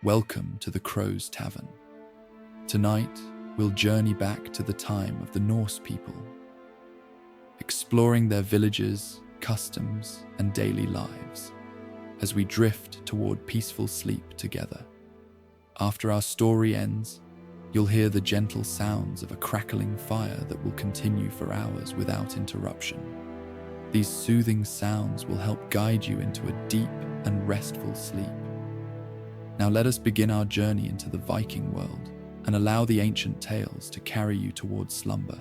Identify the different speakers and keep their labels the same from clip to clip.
Speaker 1: Welcome to the Crow's Tavern. Tonight, we'll journey back to the time of the Norse people, exploring their villages, customs, and daily lives as we drift toward peaceful sleep together. After our story ends, you'll hear the gentle sounds of a crackling fire that will continue for hours without interruption. These soothing sounds will help guide you into a deep and restful sleep. Now let us begin our journey into the Viking world and allow the ancient tales to carry you towards slumber.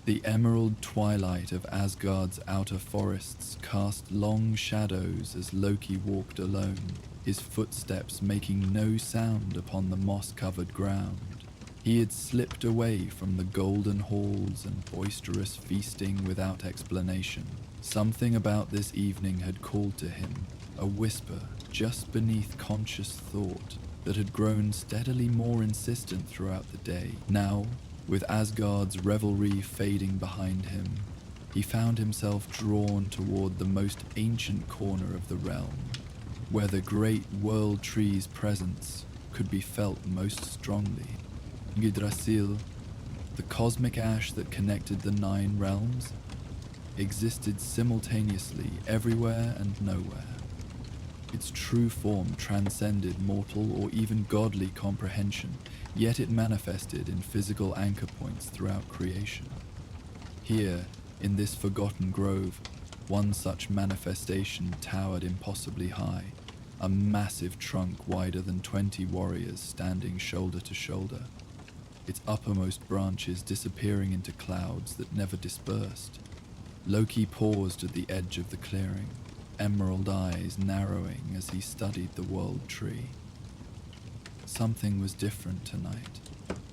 Speaker 1: The emerald twilight of Asgard's outer forests cast long shadows as Loki walked alone, his footsteps making no sound upon the moss-covered ground. He had slipped away from the golden halls and boisterous feasting without explanation. Something about this evening had called to him, a whisper just beneath conscious thought that had grown steadily more insistent throughout the day. Now, with Asgard's revelry fading behind him, he found himself drawn toward the most ancient corner of the realm, where the great world tree's presence could be felt most strongly. Yggdrasil, the cosmic ash that connected the 9 realms, existed simultaneously everywhere and nowhere. Its true form transcended mortal or even godly comprehension, yet it manifested in physical anchor points throughout creation. Here, in this forgotten grove, one such manifestation towered impossibly high, a massive trunk wider than 20 warriors standing shoulder to shoulder, its uppermost branches disappearing into clouds that never dispersed. Loki paused at the edge of the clearing, emerald eyes narrowing as he studied the world tree. Something was different tonight.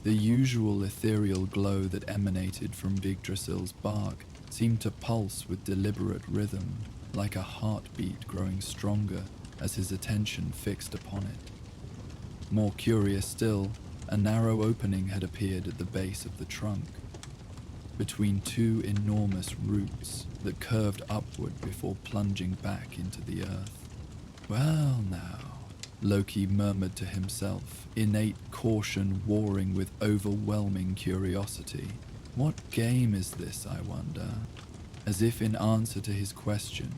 Speaker 1: The usual ethereal glow that emanated from Yggdrasil's bark seemed to pulse with deliberate rhythm, like a heartbeat growing stronger as his attention fixed upon it. More curious still, a narrow opening had appeared at the base of the trunk, between 2 enormous roots that curved upward before plunging back into the earth. Well now, Loki murmured to himself, innate caution warring with overwhelming curiosity. What game is this, I wonder? As if in answer to his question,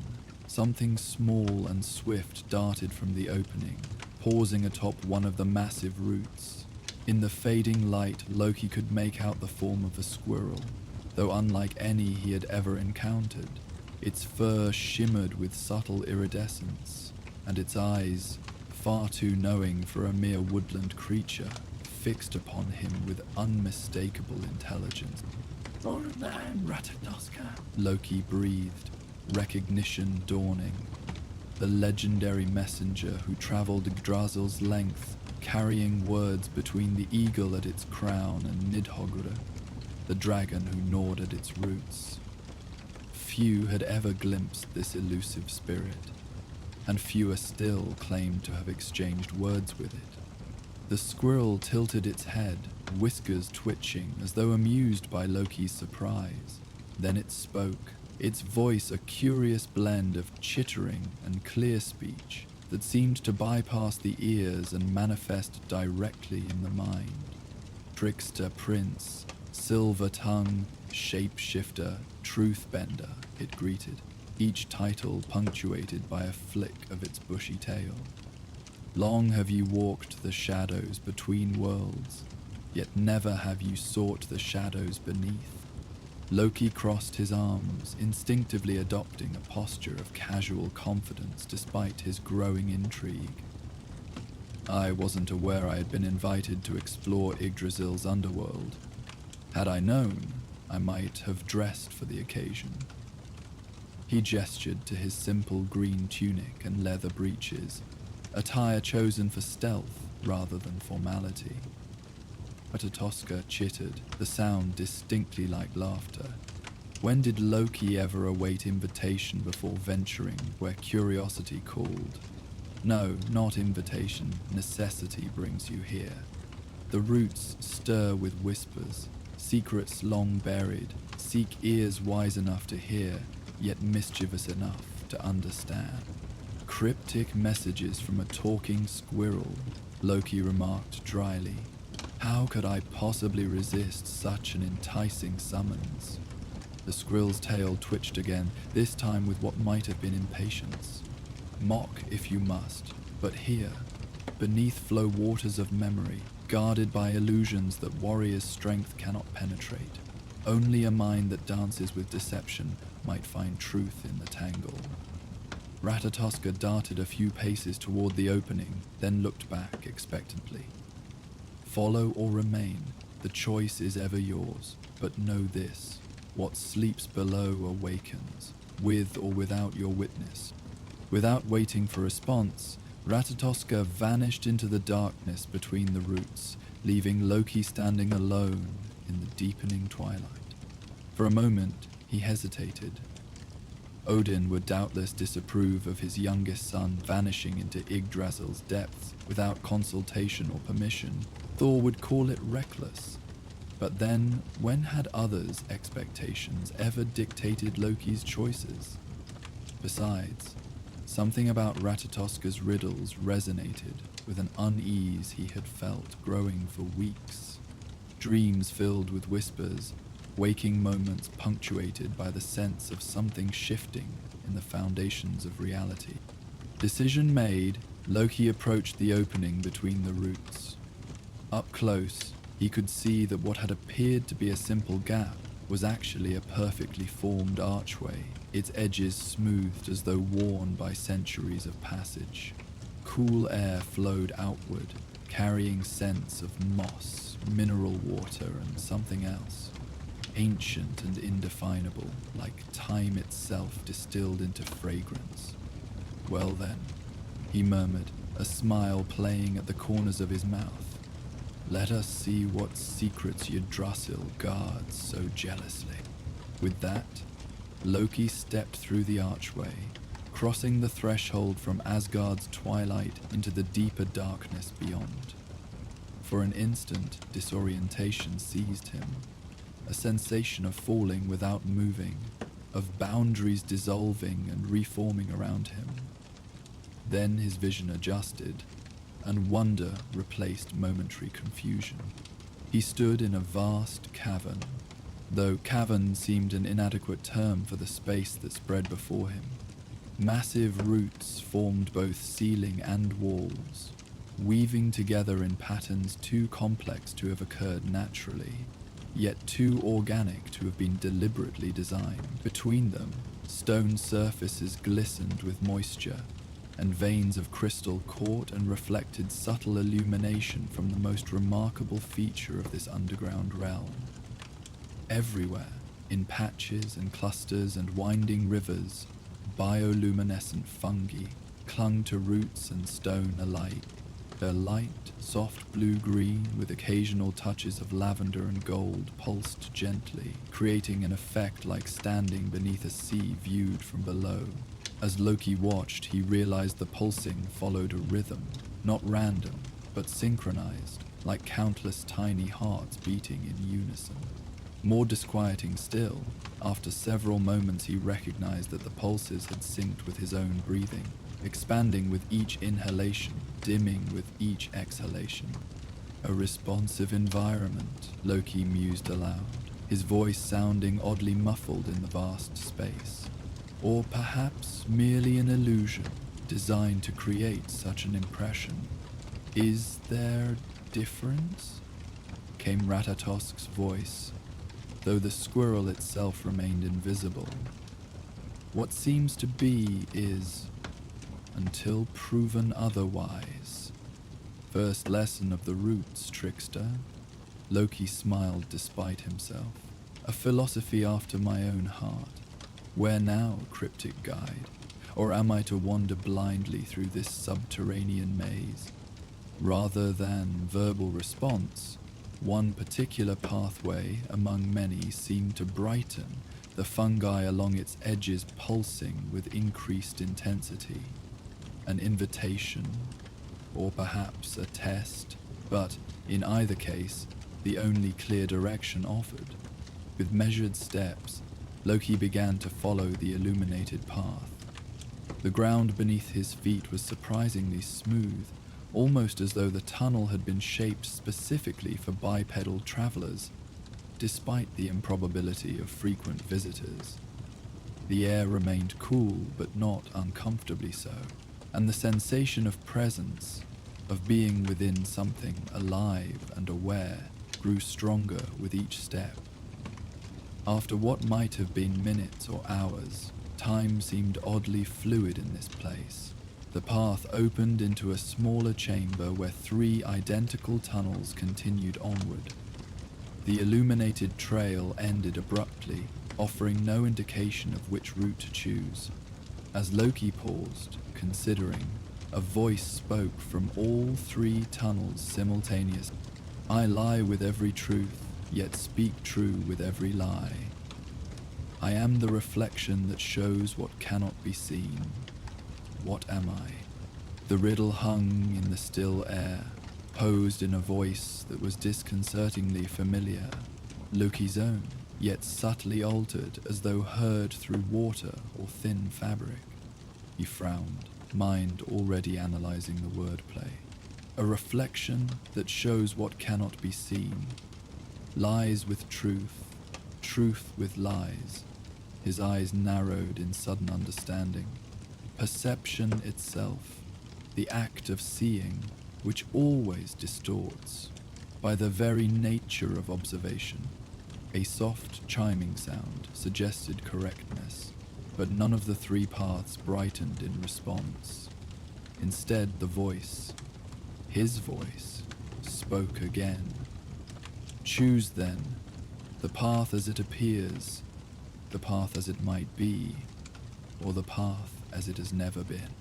Speaker 1: something small and swift darted from the opening, pausing atop one of the massive roots. In the fading light, Loki could make out the form of a squirrel, though unlike any he had ever encountered. Its fur shimmered with subtle iridescence, and its eyes, far too knowing for a mere woodland creature, fixed upon him with unmistakable intelligence. Loki breathed, recognition dawning. The legendary messenger who traveled Yggdrasil's length, carrying words between the eagle at its crown and Nidhoggra, the dragon who gnawed at its roots. Few had ever glimpsed this elusive spirit, and fewer still claimed to have exchanged words with it. The squirrel tilted its head, whiskers twitching as though amused by Loki's surprise. Then it spoke, its voice a curious blend of chittering and clear speech that seemed to bypass the ears and manifest directly in the mind. Trickster Prince, Silver Tongue, Shapeshifter, Truthbender, it greeted, each title punctuated by a flick of its bushy tail. Long have you walked the shadows between worlds, yet never have you sought the shadows beneath. Loki crossed his arms, instinctively adopting a posture of casual confidence despite his growing intrigue. I wasn't aware I had been invited to explore Yggdrasil's underworld. Had I known, I might have dressed for the occasion. He gestured to his simple green tunic and leather breeches, attire chosen for stealth rather than formality. But Atoska chittered, the sound distinctly like laughter. When did Loki ever await invitation before venturing where curiosity called? No, not invitation, necessity brings you here. The roots stir with whispers, secrets long buried, seek ears wise enough to hear, yet mischievous enough to understand. Cryptic messages from a talking squirrel, Loki remarked dryly. How could I possibly resist such an enticing summons? The squirrel's tail twitched again, this time with what might have been impatience. Mock if you must, but here, beneath flow waters of memory, guarded by illusions that warrior's strength cannot penetrate. Only a mind that dances with deception might find truth in the tangle. Ratatoska darted a few paces toward the opening, then looked back expectantly. Follow or remain, the choice is ever yours, but know this, what sleeps below awakens, with or without your witness. Without waiting for response, Ratatoska vanished into the darkness between the roots, leaving Loki standing alone in the deepening twilight. For a moment, he hesitated. Odin would doubtless disapprove of his youngest son vanishing into Yggdrasil's depths without consultation or permission. Thor would call it reckless. But then, when had others' expectations ever dictated Loki's choices? Besides, something about Ratatoska's riddles resonated with an unease he had felt growing for weeks. Dreams filled with whispers, waking moments punctuated by the sense of something shifting in the foundations of reality. Decision made, Loki approached the opening between the roots. Up close, he could see that what had appeared to be a simple gap was actually a perfectly formed archway, its edges smoothed as though worn by centuries of passage. Cool air flowed outward, carrying scents of moss, mineral water, and something else. Ancient and indefinable, like time itself distilled into fragrance. Well then, he murmured, a smile playing at the corners of his mouth. Let us see what secrets Yggdrasil guards so jealously. With that, Loki stepped through the archway, crossing the threshold from Asgard's twilight into the deeper darkness beyond. For an instant, disorientation seized him. A sensation of falling without moving, of boundaries dissolving and reforming around him. Then his vision adjusted, and wonder replaced momentary confusion. He stood in a vast cavern, though cavern seemed an inadequate term for the space that spread before him. Massive roots formed both ceiling and walls, weaving together in patterns too complex to have occurred naturally, yet too organic to have been deliberately designed. Between them, stone surfaces glistened with moisture, and veins of crystal caught and reflected subtle illumination from the most remarkable feature of this underground realm. Everywhere, in patches and clusters and winding rivers, bioluminescent fungi clung to roots and stone alike. Their light, soft blue-green with occasional touches of lavender and gold pulsed gently, creating an effect like standing beneath a sea viewed from below. As Loki watched, he realized the pulsing followed a rhythm, not random, but synchronized, like countless tiny hearts beating in unison. More disquieting still, after several moments he recognized that the pulses had synced with his own breathing, expanding with each inhalation, dimming with each exhalation. A responsive environment, Loki mused aloud, his voice sounding oddly muffled in the vast space. Or perhaps merely an illusion designed to create such an impression. Is there difference? Came Ratatosk's voice, though the squirrel itself remained invisible. What seems to be is, until proven otherwise. First lesson of the roots, trickster. Loki smiled despite himself. A philosophy after my own heart. Where now, cryptic guide? Or am I to wander blindly through this subterranean maze? Rather than verbal response, one particular pathway among many seemed to brighten, the fungi along its edges pulsing with increased intensity. An invitation, or perhaps a test, but in either case, the only clear direction offered. With measured steps, Loki began to follow the illuminated path. The ground beneath his feet was surprisingly smooth, almost as though the tunnel had been shaped specifically for bipedal travelers, despite the improbability of frequent visitors. The air remained cool, but not uncomfortably so, and the sensation of presence, of being within something alive and aware, grew stronger with each step. After what might have been minutes or hours, time seemed oddly fluid in this place. The path opened into a smaller chamber where 3 identical tunnels continued onward. The illuminated trail ended abruptly, offering no indication of which route to choose. As Loki paused, considering, a voice spoke from all 3 tunnels simultaneously. I lie with every truth, yet speak true with every lie. I am the reflection that shows what cannot be seen. What am I? The riddle hung in the still air, posed in a voice that was disconcertingly familiar, Loki's own, yet subtly altered as though heard through water or thin fabric. He frowned, mind already analyzing the wordplay. A reflection that shows what cannot be seen. Lies with truth, truth with lies. His eyes narrowed in sudden understanding. Perception itself, the act of seeing, which always distorts, by the very nature of observation. A soft chiming sound suggested correctness, but none of the 3 paths brightened in response. Instead, the voice, his voice, spoke again. Choose then, the path as it appears, the path as it might be, or the path as it has never been.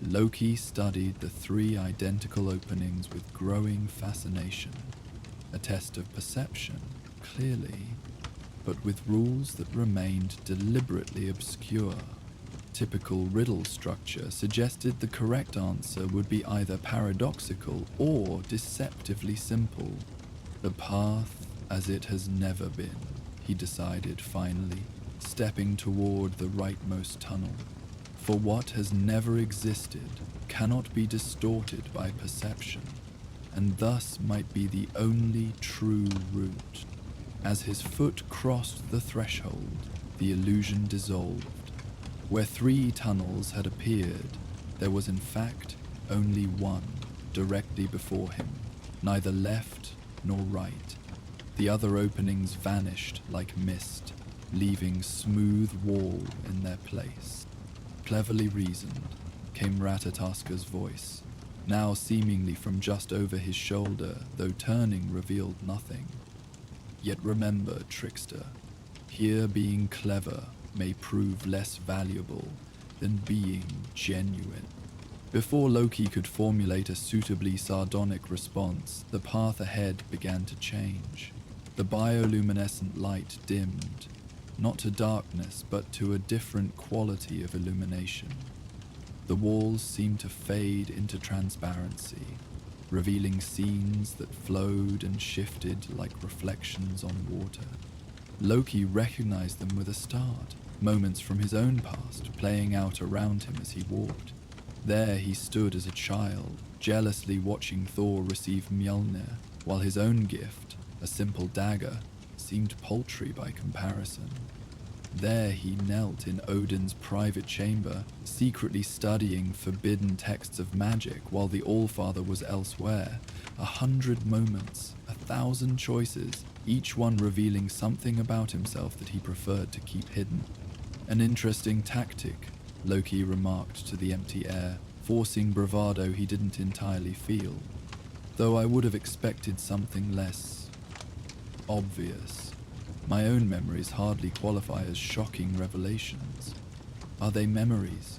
Speaker 1: Loki studied the 3 identical openings with growing fascination, a test of perception, clearly, but with rules that remained deliberately obscure. Typical riddle structure suggested the correct answer would be either paradoxical or deceptively simple. The path as it has never been, he decided finally, stepping toward the rightmost tunnel. For what has never existed cannot be distorted by perception, and thus might be the only true route. As his foot crossed the threshold, the illusion dissolved. Where 3 tunnels had appeared, there was in fact only one directly before him, neither left nor right. The other openings vanished like mist, leaving smooth wall in their place. Cleverly reasoned, came Ratatoska's voice, now seemingly from just over his shoulder, though turning revealed nothing. Yet remember, trickster, here being clever may prove less valuable than being genuine. Before Loki could formulate a suitably sardonic response, the path ahead began to change. The bioluminescent light dimmed, not to darkness, but to a different quality of illumination. The walls seemed to fade into transparency, revealing scenes that flowed and shifted like reflections on water. Loki recognized them with a start, moments from his own past playing out around him as he walked. There he stood as a child, jealously watching Thor receive Mjolnir, while his own gift, a simple dagger, seemed paltry by comparison. There he knelt in Odin's private chamber, secretly studying forbidden texts of magic while the Allfather was elsewhere. 100 moments, 1,000 choices, each one revealing something about himself that he preferred to keep hidden. An interesting tactic, Loki remarked to the empty air, forcing bravado he didn't entirely feel, though I would have expected something less obvious. My own memories hardly qualify as shocking revelations. Are they memories?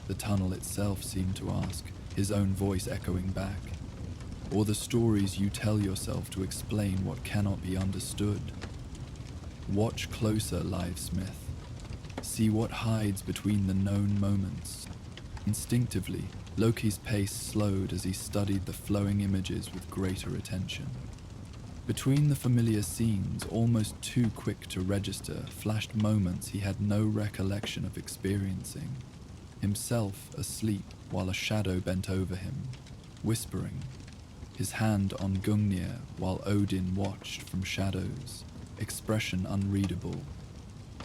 Speaker 1: The tunnel itself seemed to ask, his own voice echoing back. Or the stories you tell yourself to explain what cannot be understood? Watch closer, Livesmith. See what hides between the known moments. Instinctively, Loki's pace slowed as he studied the flowing images with greater attention. Between the familiar scenes, almost too quick to register, flashed moments he had no recollection of experiencing. Himself asleep while a shadow bent over him, whispering, his hand on Gungnir while Odin watched from shadows, expression unreadable.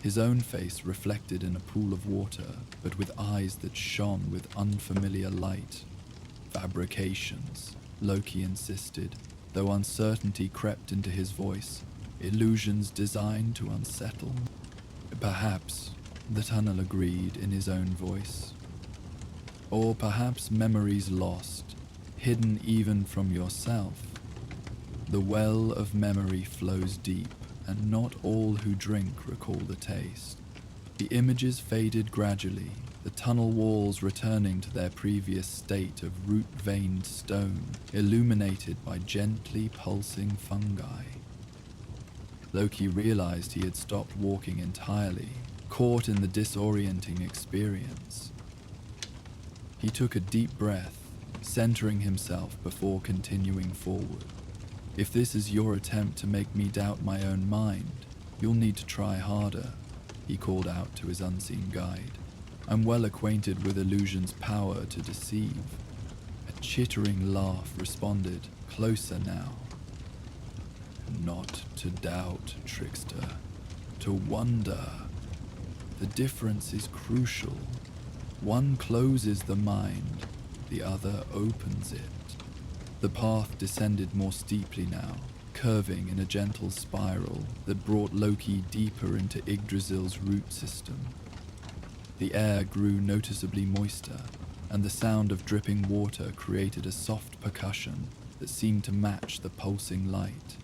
Speaker 1: His own face reflected in a pool of water, but with eyes that shone with unfamiliar light. Fabrications, Loki insisted, though uncertainty crept into his voice. Illusions designed to unsettle. Perhaps, the tunnel agreed in his own voice. Or perhaps memories lost, hidden even from yourself. The well of memory flows deep, and not all who drink recall the taste. The images faded gradually, the tunnel walls returning to their previous state of root-veined stone, illuminated by gently pulsing fungi. Loki realized he had stopped walking entirely, caught in the disorienting experience. He took a deep breath, centering himself before continuing forward. If this is your attempt to make me doubt my own mind, you'll need to try harder, he called out to his unseen guide. I'm well acquainted with illusion's power to deceive. A chittering laugh responded, closer now. Not to doubt, trickster, to wonder. The difference is crucial. One closes the mind, the other opens it. The path descended more steeply now, curving in a gentle spiral that brought Loki deeper into Yggdrasil's root system. The air grew noticeably moister, and the sound of dripping water created a soft percussion that seemed to match the pulsing light.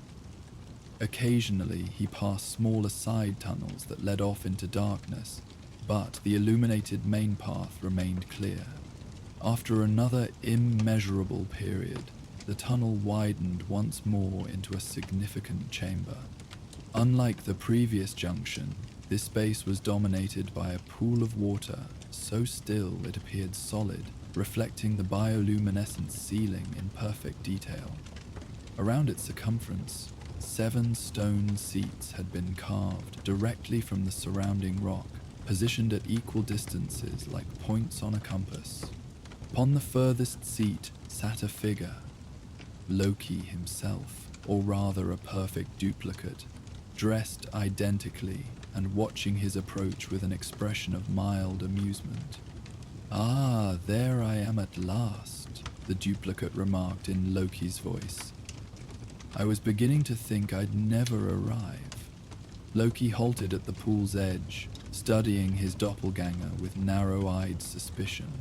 Speaker 1: Occasionally, he passed smaller side tunnels that led off into darkness, but the illuminated main path remained clear. After another immeasurable period, the tunnel widened once more into a significant chamber. Unlike the previous junction, this space was dominated by a pool of water, so still it appeared solid, reflecting the bioluminescent ceiling in perfect detail. Around its circumference, 7 stone seats had been carved directly from the surrounding rock, positioned at equal distances like points on a compass. Upon the furthest seat sat a figure, Loki himself, or rather a perfect duplicate, dressed identically and watching his approach with an expression of mild amusement. "Ah, there I am at last," the duplicate remarked in Loki's voice. "I was beginning to think I'd never arrive." Loki halted at the pool's edge, studying his doppelganger with narrow-eyed suspicion.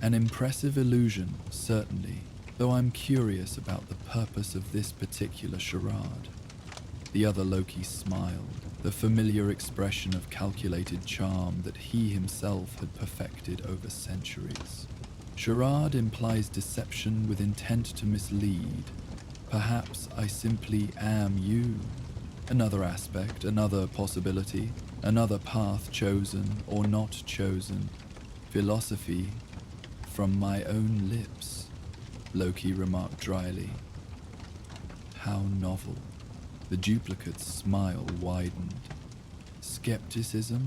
Speaker 1: An impressive illusion, certainly, though I'm curious about the purpose of this particular charade. The other Loki smiled, the familiar expression of calculated charm that he himself had perfected over centuries. Charade implies deception with intent to mislead. Perhaps I simply am you. Another aspect, another possibility, another path chosen or not chosen. Philosophy from my own lips, Loki remarked dryly. How novel. The duplicate's smile widened. Skepticism,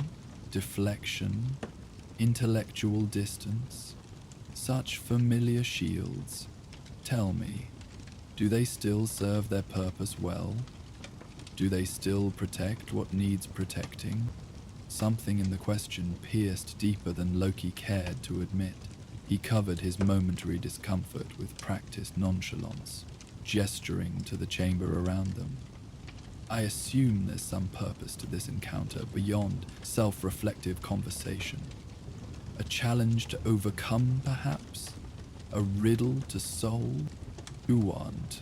Speaker 1: deflection, intellectual distance. Such familiar shields. Tell me, do they still serve their purpose well? Do they still protect what needs protecting? Something in the question pierced deeper than Loki cared to admit. He covered his momentary discomfort with practiced nonchalance, gesturing to the chamber around them. I assume there's some purpose to this encounter beyond self-reflective conversation. A challenge to overcome, perhaps? A riddle to solve? Who want?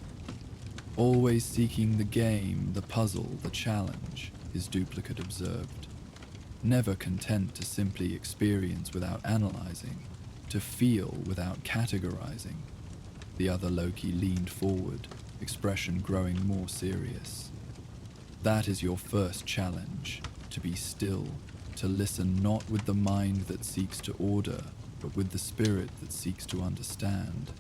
Speaker 1: Always seeking the game, the puzzle, the challenge, his duplicate observed. Never content to simply experience without analyzing, to feel without categorizing. The other Loki leaned forward, expression growing more serious. That is your first challenge, to be still, to listen not with the mind that seeks to order, but with the spirit that seeks to understand.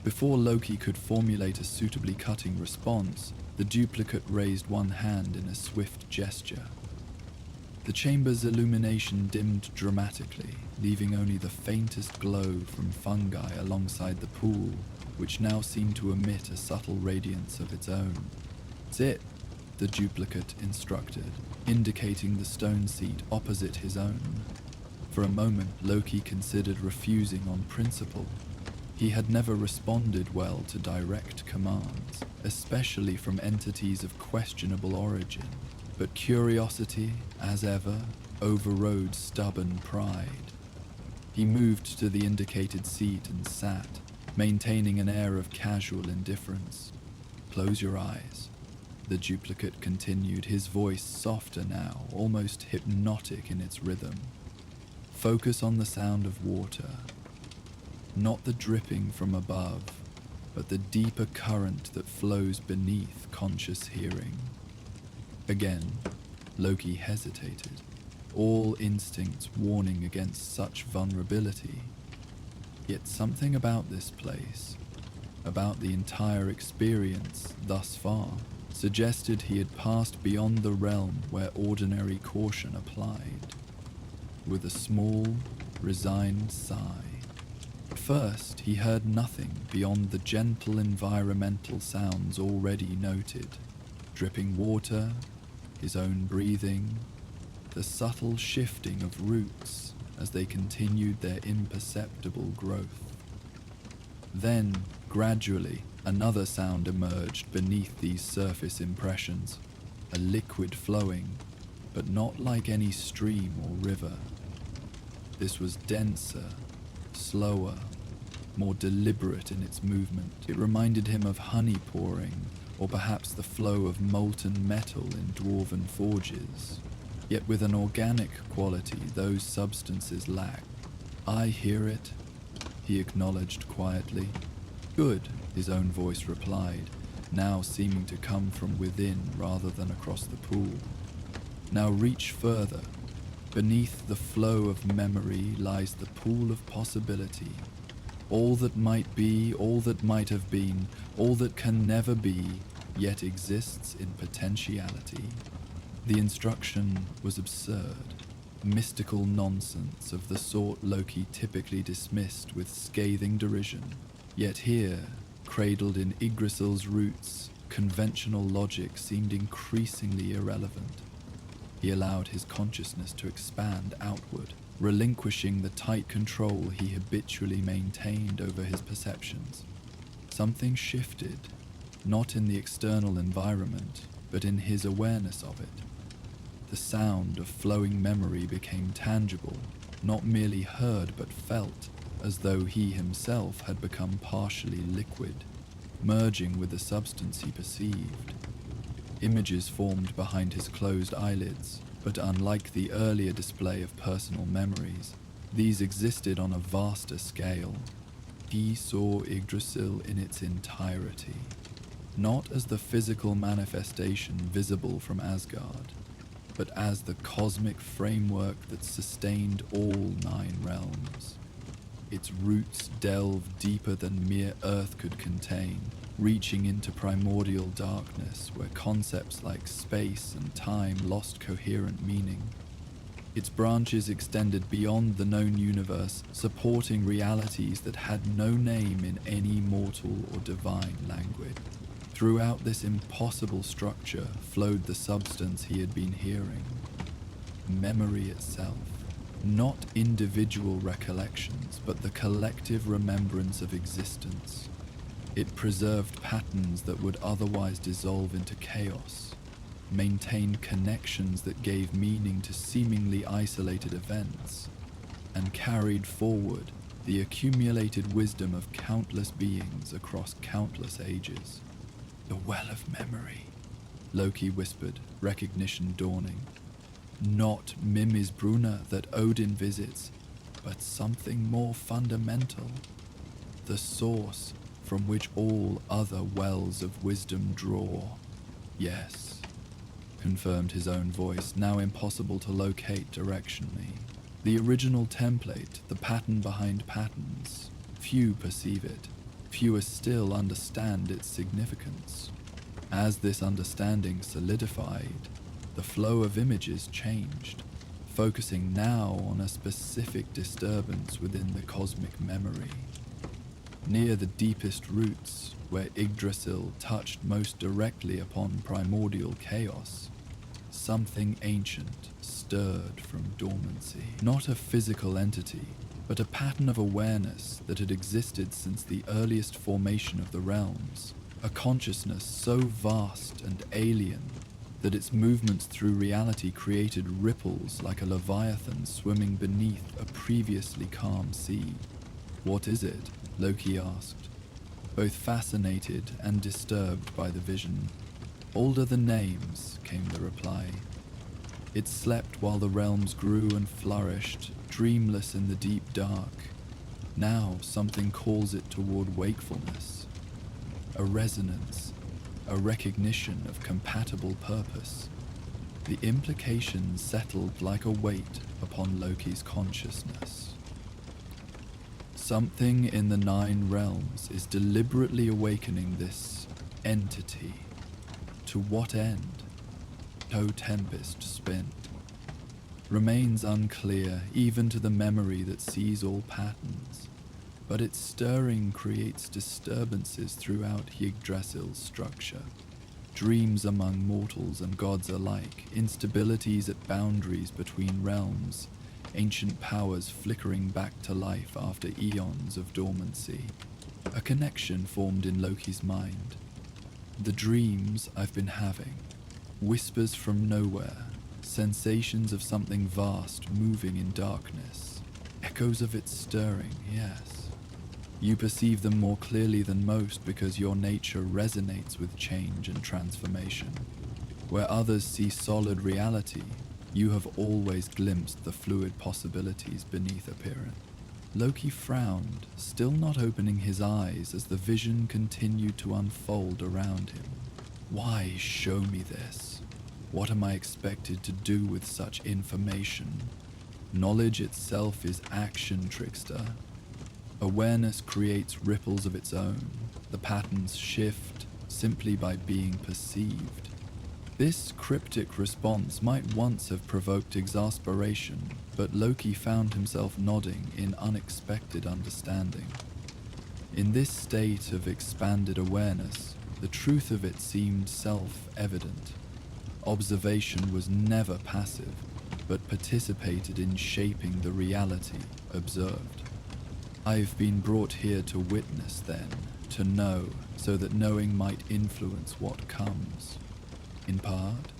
Speaker 1: Before Loki could formulate a suitably cutting response, The duplicate raised one hand in a swift gesture. The chamber's illumination dimmed dramatically, leaving only the faintest glow from fungi alongside the pool, which now seemed to emit a subtle radiance of its own. "Sit," the duplicate instructed, indicating the stone seat opposite his own. For a moment, Loki considered refusing on principle. He had never responded well to direct commands, especially from entities of questionable origin. But curiosity, as ever, overrode stubborn pride. He moved to the indicated seat and sat, maintaining an air of casual indifference. "Close your eyes," the duplicate continued, his voice softer now, almost hypnotic in its rhythm. "Focus on the sound of water. Not the dripping from above, but the deeper current that flows beneath conscious hearing." Again, Loki hesitated, all instincts warning against such vulnerability. Yet something about this place, about the entire experience thus far, suggested he had passed beyond the realm where ordinary caution applied. With a small, resigned sigh, at first he heard nothing beyond the gentle environmental sounds already noted: dripping water, his own breathing, the subtle shifting of roots as they continued their imperceptible growth. Then, gradually, another sound emerged beneath these surface impressions, a liquid flowing, but not like any stream or river. This was denser, slower, more deliberate in its movement. It reminded him of honey pouring, or perhaps the flow of molten metal in dwarven forges. Yet with an organic quality those substances lack. "I hear it," he acknowledged quietly. "Good," his own voice replied, now seeming to come from within rather than across the pool. "Now reach further. Beneath the flow of memory lies the pool of possibility. All that might be, all that might have been, all that can never be, yet exists in potentiality." The instruction was absurd, mystical nonsense of the sort Loki typically dismissed with scathing derision. Yet here, cradled in Yggdrasil's roots, conventional logic seemed increasingly irrelevant. He allowed his consciousness to expand outward, relinquishing the tight control he habitually maintained over his perceptions. Something shifted, not in the external environment, but in his awareness of it. The sound of flowing memory became tangible, not merely heard but felt, as though he himself had become partially liquid, merging with the substance he perceived. Images formed behind his closed eyelids, but unlike the earlier display of personal memories, these existed on a vaster scale. He saw Yggdrasil in its entirety, not as the physical manifestation visible from Asgard, but as the cosmic framework that sustained all 9 realms. Its roots delved deeper than mere Earth could contain, reaching into primordial darkness where concepts like space and time lost coherent meaning. Its branches extended beyond the known universe, supporting realities that had no name in any mortal or divine language. Throughout this impossible structure flowed the substance he had been hearing. Memory itself. Not individual recollections, but the collective remembrance of existence. It preserved patterns that would otherwise dissolve into chaos, maintained connections that gave meaning to seemingly isolated events, and carried forward the accumulated wisdom of countless beings across countless ages. "The well of memory," Loki whispered, recognition dawning. "Not Mimi's Bruna that Odin visits, but something more fundamental. The source from which all other wells of wisdom draw." "Yes," confirmed his own voice, now impossible to locate directionally. "The original template, the pattern behind patterns. Few perceive it. Fewer still understand its significance." As this understanding solidified, the flow of images changed, focusing now on a specific disturbance within the cosmic memory. Near the deepest roots, where Yggdrasil touched most directly upon primordial chaos, something ancient stirred from dormancy. Not a physical entity, but a pattern of awareness that had existed since the earliest formation of the realms. A consciousness so vast and alien that its movements through reality created ripples like a leviathan swimming beneath a previously calm sea. "What is it?" Loki asked, both fascinated and disturbed by the vision. "Older than names," came the reply. "It slept while the realms grew and flourished, dreamless in the deep dark. Now something calls it toward wakefulness. A resonance, a recognition of compatible purpose." The implications settled like a weight upon Loki's consciousness. Something in the 9 realms is deliberately awakening this entity. To what end? O Tempest spent. Remains unclear even to the memory that sees all patterns, but its stirring creates disturbances throughout Yggdrasil's structure. Dreams among mortals and gods alike, instabilities at boundaries between realms, ancient powers flickering back to life after eons of dormancy. A connection formed in Loki's mind. The dreams I've been having, whispers from nowhere, sensations of something vast moving in darkness, echoes of its stirring, yes. You perceive them more clearly than most because your nature resonates with change and transformation. Where others see solid reality, you have always glimpsed the fluid possibilities beneath appearance. Loki frowned, still not opening his eyes as the vision continued to unfold around him. Why show me this? What am I expected to do with such information? Knowledge itself is action, trickster. Awareness creates ripples of its own. The patterns shift simply by being perceived. This cryptic response might once have provoked exasperation, but Loki found himself nodding in unexpected understanding. In this state of expanded awareness, the truth of it seemed self-evident. Observation was never passive, but participated in shaping the reality observed. I've been brought here to witness then, to know, so that knowing might influence what comes. In part,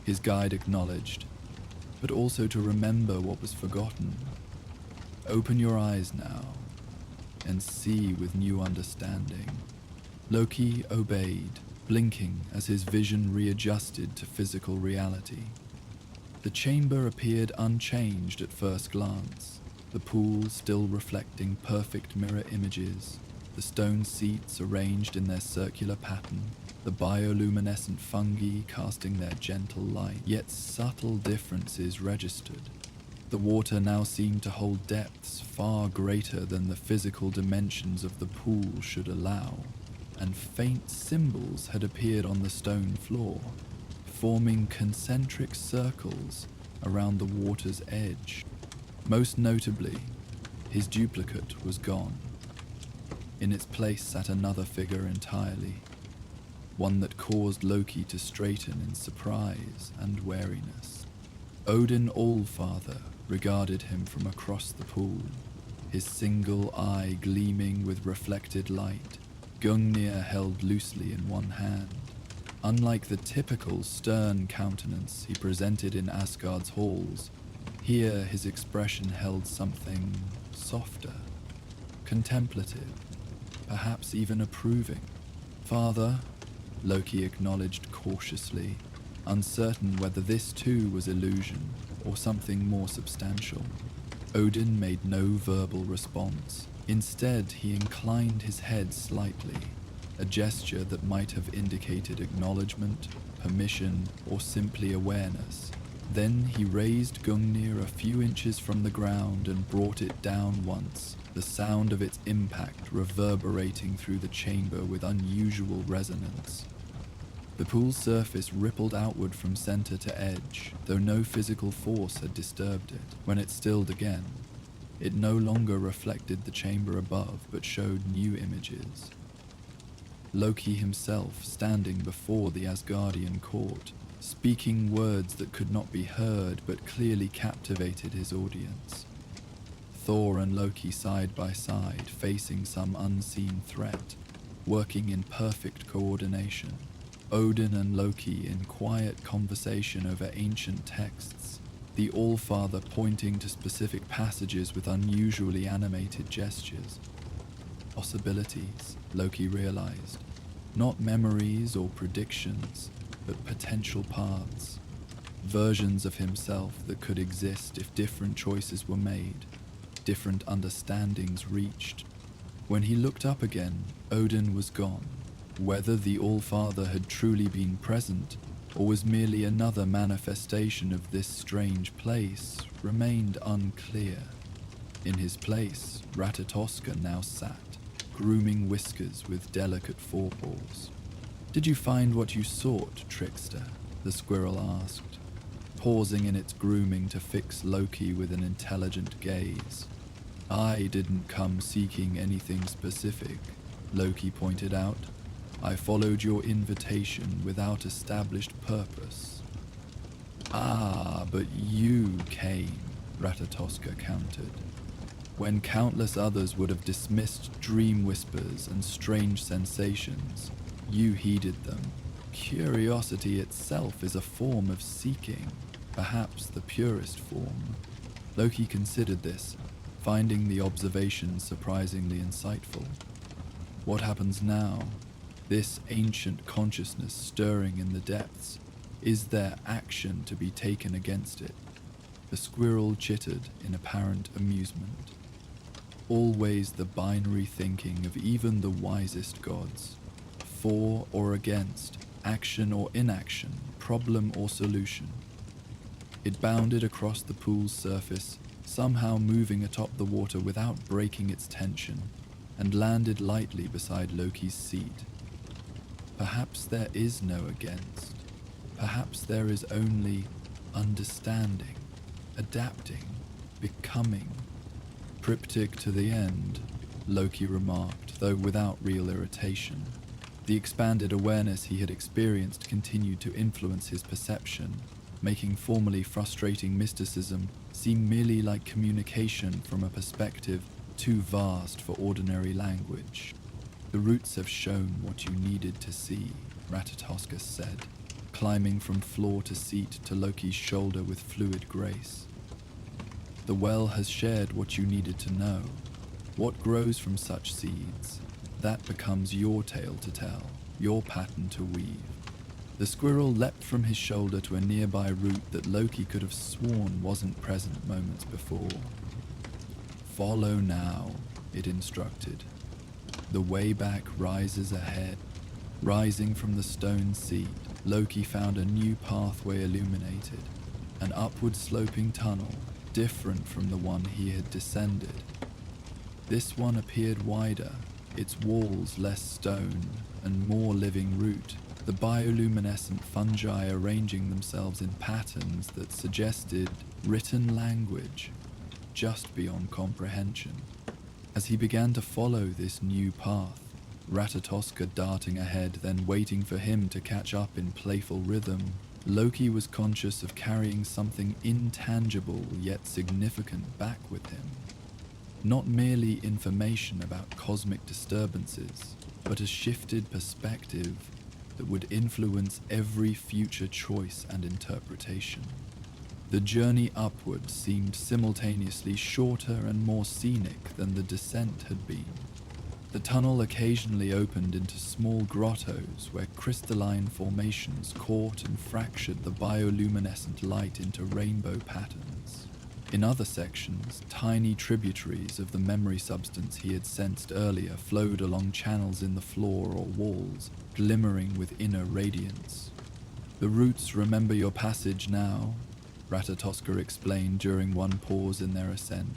Speaker 1: his guide acknowledged, but also to remember what was forgotten. Open your eyes now, and see with new understanding. Loki obeyed, blinking as his vision readjusted to physical reality. The chamber appeared unchanged at first glance, the pool still reflecting perfect mirror images, the stone seats arranged in their circular pattern, the bioluminescent fungi casting their gentle light, yet subtle differences registered. The water now seemed to hold depths far greater than the physical dimensions of the pool should allow, and faint symbols had appeared on the stone floor, forming concentric circles around the water's edge. Most notably, his duplicate was gone. In its place sat another figure entirely, one that caused Loki to straighten in surprise and wariness. Odin Allfather regarded him from across the pool, his single eye gleaming with reflected light, Gungnir held loosely in one hand. Unlike the typical stern countenance he presented in Asgard's halls, here his expression held something softer, contemplative, perhaps even approving. "Father," Loki acknowledged cautiously, uncertain whether this too was illusion or something more substantial. Odin made no verbal response. Instead, he inclined his head slightly, a gesture that might have indicated acknowledgement, permission, or simply awareness. Then he raised Gungnir a few inches from the ground and brought it down once, the sound of its impact reverberating through the chamber with unusual resonance. The pool's surface rippled outward from center to edge, though no physical force had disturbed it. When it stilled again, it no longer reflected the chamber above, but showed new images. Loki himself standing before the Asgardian court, speaking words that could not be heard but clearly captivated his audience. Thor and Loki side by side, facing some unseen threat, working in perfect coordination. Odin and Loki in quiet conversation over ancient texts, the All-Father pointing to specific passages with unusually animated gestures. Possibilities, Loki realized. Not memories or predictions, but potential paths. Versions of himself that could exist if different choices were made, different understandings reached. When he looked up again, Odin was gone. Whether the All-Father had truly been present, or was merely another manifestation of this strange place, remained unclear. In his place, Ratatoska now sat, grooming whiskers with delicate forepaws. "Did you find what you sought, trickster?" the squirrel asked, pausing in its grooming to fix Loki with an intelligent gaze. "I didn't come seeking anything specific," Loki pointed out. "I followed your invitation without established purpose." "Ah, but you came," Ratatoska countered. "When countless others would have dismissed dream whispers and strange sensations, you heeded them. Curiosity itself is a form of seeking, perhaps the purest form." Loki considered this, finding the observation surprisingly insightful. What happens now? This ancient consciousness stirring in the depths, is there action to be taken against it? The squirrel chittered in apparent amusement. Always the binary thinking of even the wisest gods. For or against, action or inaction, problem or solution. It bounded across the pool's surface, somehow moving atop the water without breaking its tension, and landed lightly beside Loki's seat. Perhaps there is no against. Perhaps there is only understanding, adapting, becoming. Cryptic to the end, Loki remarked, though without real irritation. The expanded awareness he had experienced continued to influence his perception, making formerly frustrating mysticism seem merely like communication from a perspective too vast for ordinary language. "The roots have shown what you needed to see," Ratatoska said, climbing from floor to seat to Loki's shoulder with fluid grace. "The well has shared what you needed to know. What grows from such seeds? That becomes your tale to tell, your pattern to weave." The squirrel leapt from his shoulder to a nearby root that Loki could have sworn wasn't present moments before. "Follow now," it instructed. "The way back rises ahead." Rising from the stone seat, Loki found a new pathway illuminated, an upward sloping tunnel, different from the one he had descended. This one appeared wider, its walls less stone and more living root, the bioluminescent fungi arranging themselves in patterns that suggested written language, just beyond comprehension. As he began to follow this new path, Ratatoska darting ahead, then waiting for him to catch up in playful rhythm, Loki was conscious of carrying something intangible yet significant back with him. Not merely information about cosmic disturbances, but a shifted perspective that would influence every future choice and interpretation. The journey upward seemed simultaneously shorter and more scenic than the descent had been. The tunnel occasionally opened into small grottos where crystalline formations caught and fractured the bioluminescent light into rainbow patterns. In other sections, tiny tributaries of the memory substance he had sensed earlier flowed along channels in the floor or walls, glimmering with inner radiance. "The roots remember your passage now," Ratatoska explained during one pause in their ascent.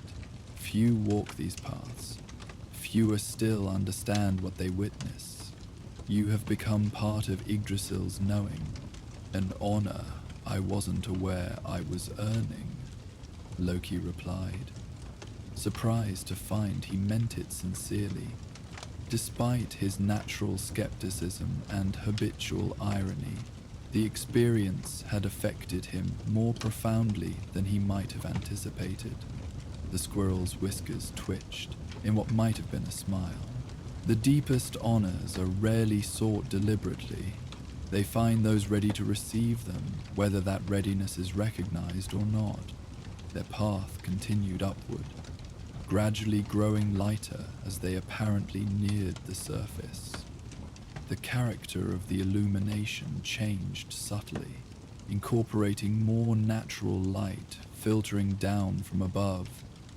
Speaker 1: "Few walk these paths. Fewer still understand what they witness." You have become part of Yggdrasil's knowing, an honor I wasn't aware I was earning, Loki replied, surprised to find he meant it sincerely. Despite his natural skepticism and habitual irony, the experience had affected him more profoundly than he might have anticipated. The squirrel's whiskers twitched in what might have been a smile. The deepest honors are rarely sought deliberately. They find those ready to receive them, whether that readiness is recognized or not. Their path continued upward, gradually growing lighter as they apparently neared the surface. The character of the illumination changed subtly, incorporating more natural light filtering down from above,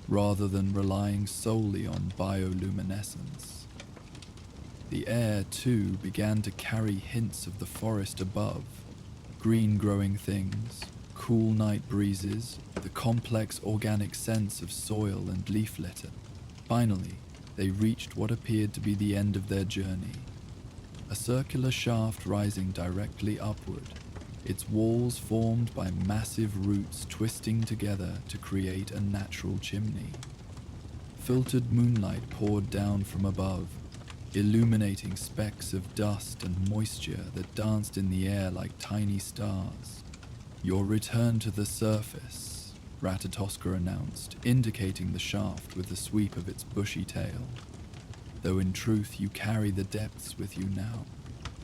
Speaker 1: rather than relying solely on bioluminescence. The air, too, began to carry hints of the forest above, green growing things, cool night breezes, the complex organic sense of soil and leaf litter. Finally, they reached what appeared to be the end of their journey, a circular shaft rising directly upward, its walls formed by massive roots twisting together to create a natural chimney. Filtered moonlight poured down from above, illuminating specks of dust and moisture that danced in the air like tiny stars. Your return to the surface, Ratatoska announced, indicating the shaft with the sweep of its bushy tail. Though in truth you carry the depths with you now.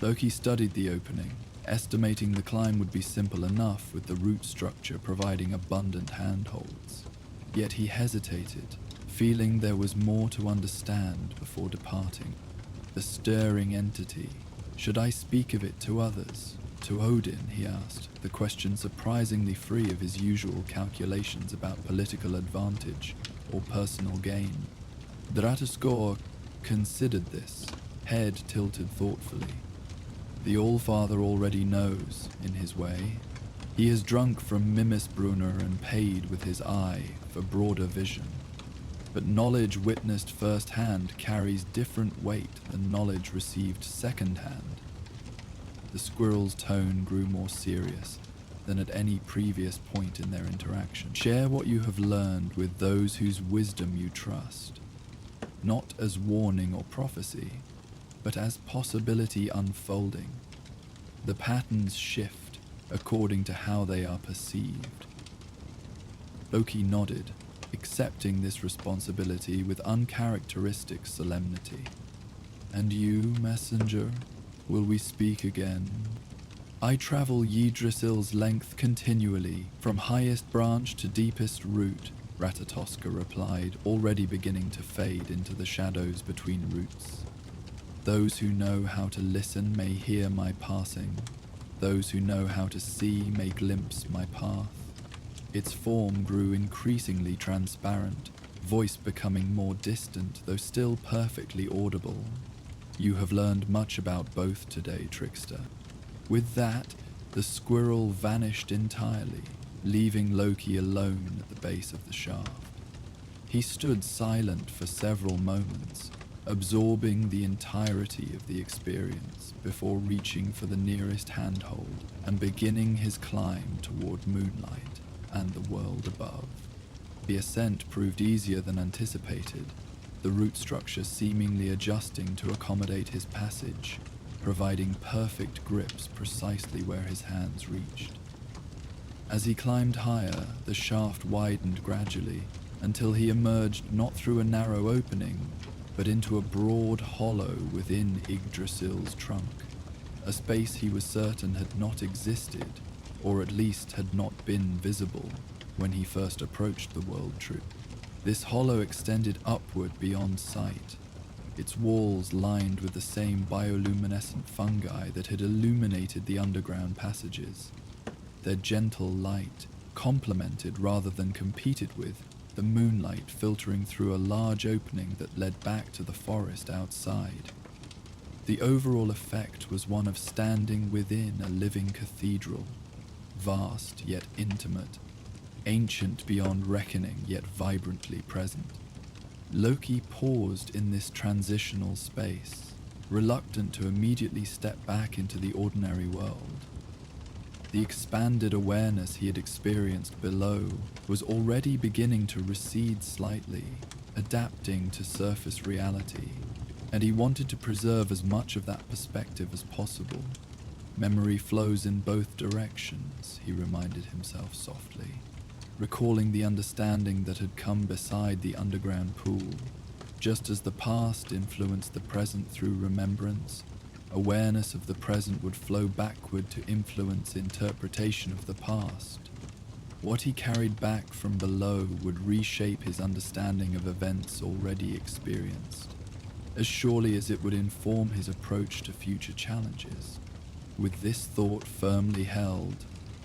Speaker 1: Loki studied the opening, estimating the climb would be simple enough with the root structure providing abundant handholds. Yet he hesitated, feeling there was more to understand before departing. The stirring entity. Should I speak of it to others? To Odin, he asked, the question surprisingly free of his usual calculations about political advantage or personal gain. Drataskor considered this, head tilted thoughtfully. The Allfather already knows, in his way. He has drunk from Mimisbrunner and paid with his eye for broader vision. But knowledge witnessed firsthand carries different weight than knowledge received secondhand. The squirrel's tone grew more serious than at any previous point in their interaction. Share what you have learned with those whose wisdom you trust, not as warning or prophecy, but as possibility unfolding. The patterns shift according to how they are perceived. Loki nodded, accepting this responsibility with uncharacteristic solemnity. And you, messenger, will we speak again? I travel Yggdrasil's length continually, from highest branch to deepest root, Ratatoska replied, already beginning to fade into the shadows between roots. Those who know how to listen may hear my passing. Those who know how to see may glimpse my path. Its form grew increasingly transparent, voice becoming more distant, though still perfectly audible. You have learned much about both today, trickster. With that, the squirrel vanished entirely, leaving Loki alone at the base of the shaft. He stood silent for several moments, absorbing the entirety of the experience before reaching for the nearest handhold and beginning his climb toward moonlight and the world above. The ascent proved easier than anticipated, the root structure seemingly adjusting to accommodate his passage, providing perfect grips precisely where his hands reached. As he climbed higher, the shaft widened gradually until he emerged not through a narrow opening, but into a broad hollow within Yggdrasil's trunk, a space he was certain had not existed, or at least had not been visible when he first approached the world tree. This hollow extended upward beyond sight, its walls lined with the same bioluminescent fungi that had illuminated the underground passages. Their gentle light complemented rather than competed with the moonlight filtering through a large opening that led back to the forest outside. The overall effect was one of standing within a living cathedral, vast yet intimate, ancient beyond reckoning yet vibrantly present. Loki paused in this transitional space, reluctant to immediately step back into the ordinary world. The expanded awareness he had experienced below was already beginning to recede slightly, adapting to surface reality, and he wanted to preserve as much of that perspective as possible. Memory flows in both directions, he reminded himself softly, recalling the understanding that had come beside the underground pool. Just as the past influenced the present through remembrance, awareness of the present would flow backward to influence interpretation of the past. What he carried back from below would reshape his understanding of events already experienced, as surely as it would inform his approach to future challenges. With this thought firmly held,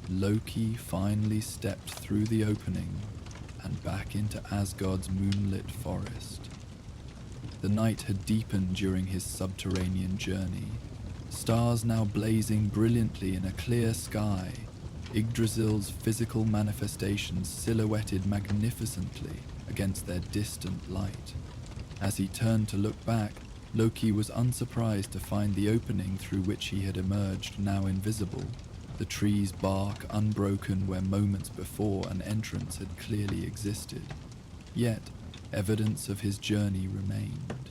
Speaker 1: Loki finally stepped through the opening and back into Asgard's moonlit forest. The night had deepened during his subterranean journey, stars now blazing brilliantly in a clear sky, Yggdrasil's physical manifestations silhouetted magnificently against their distant light. As he turned to look back, Loki was unsurprised to find the opening through which he had emerged now invisible, the tree's bark unbroken where moments before an entrance had clearly existed. Yet, evidence of his journey remained.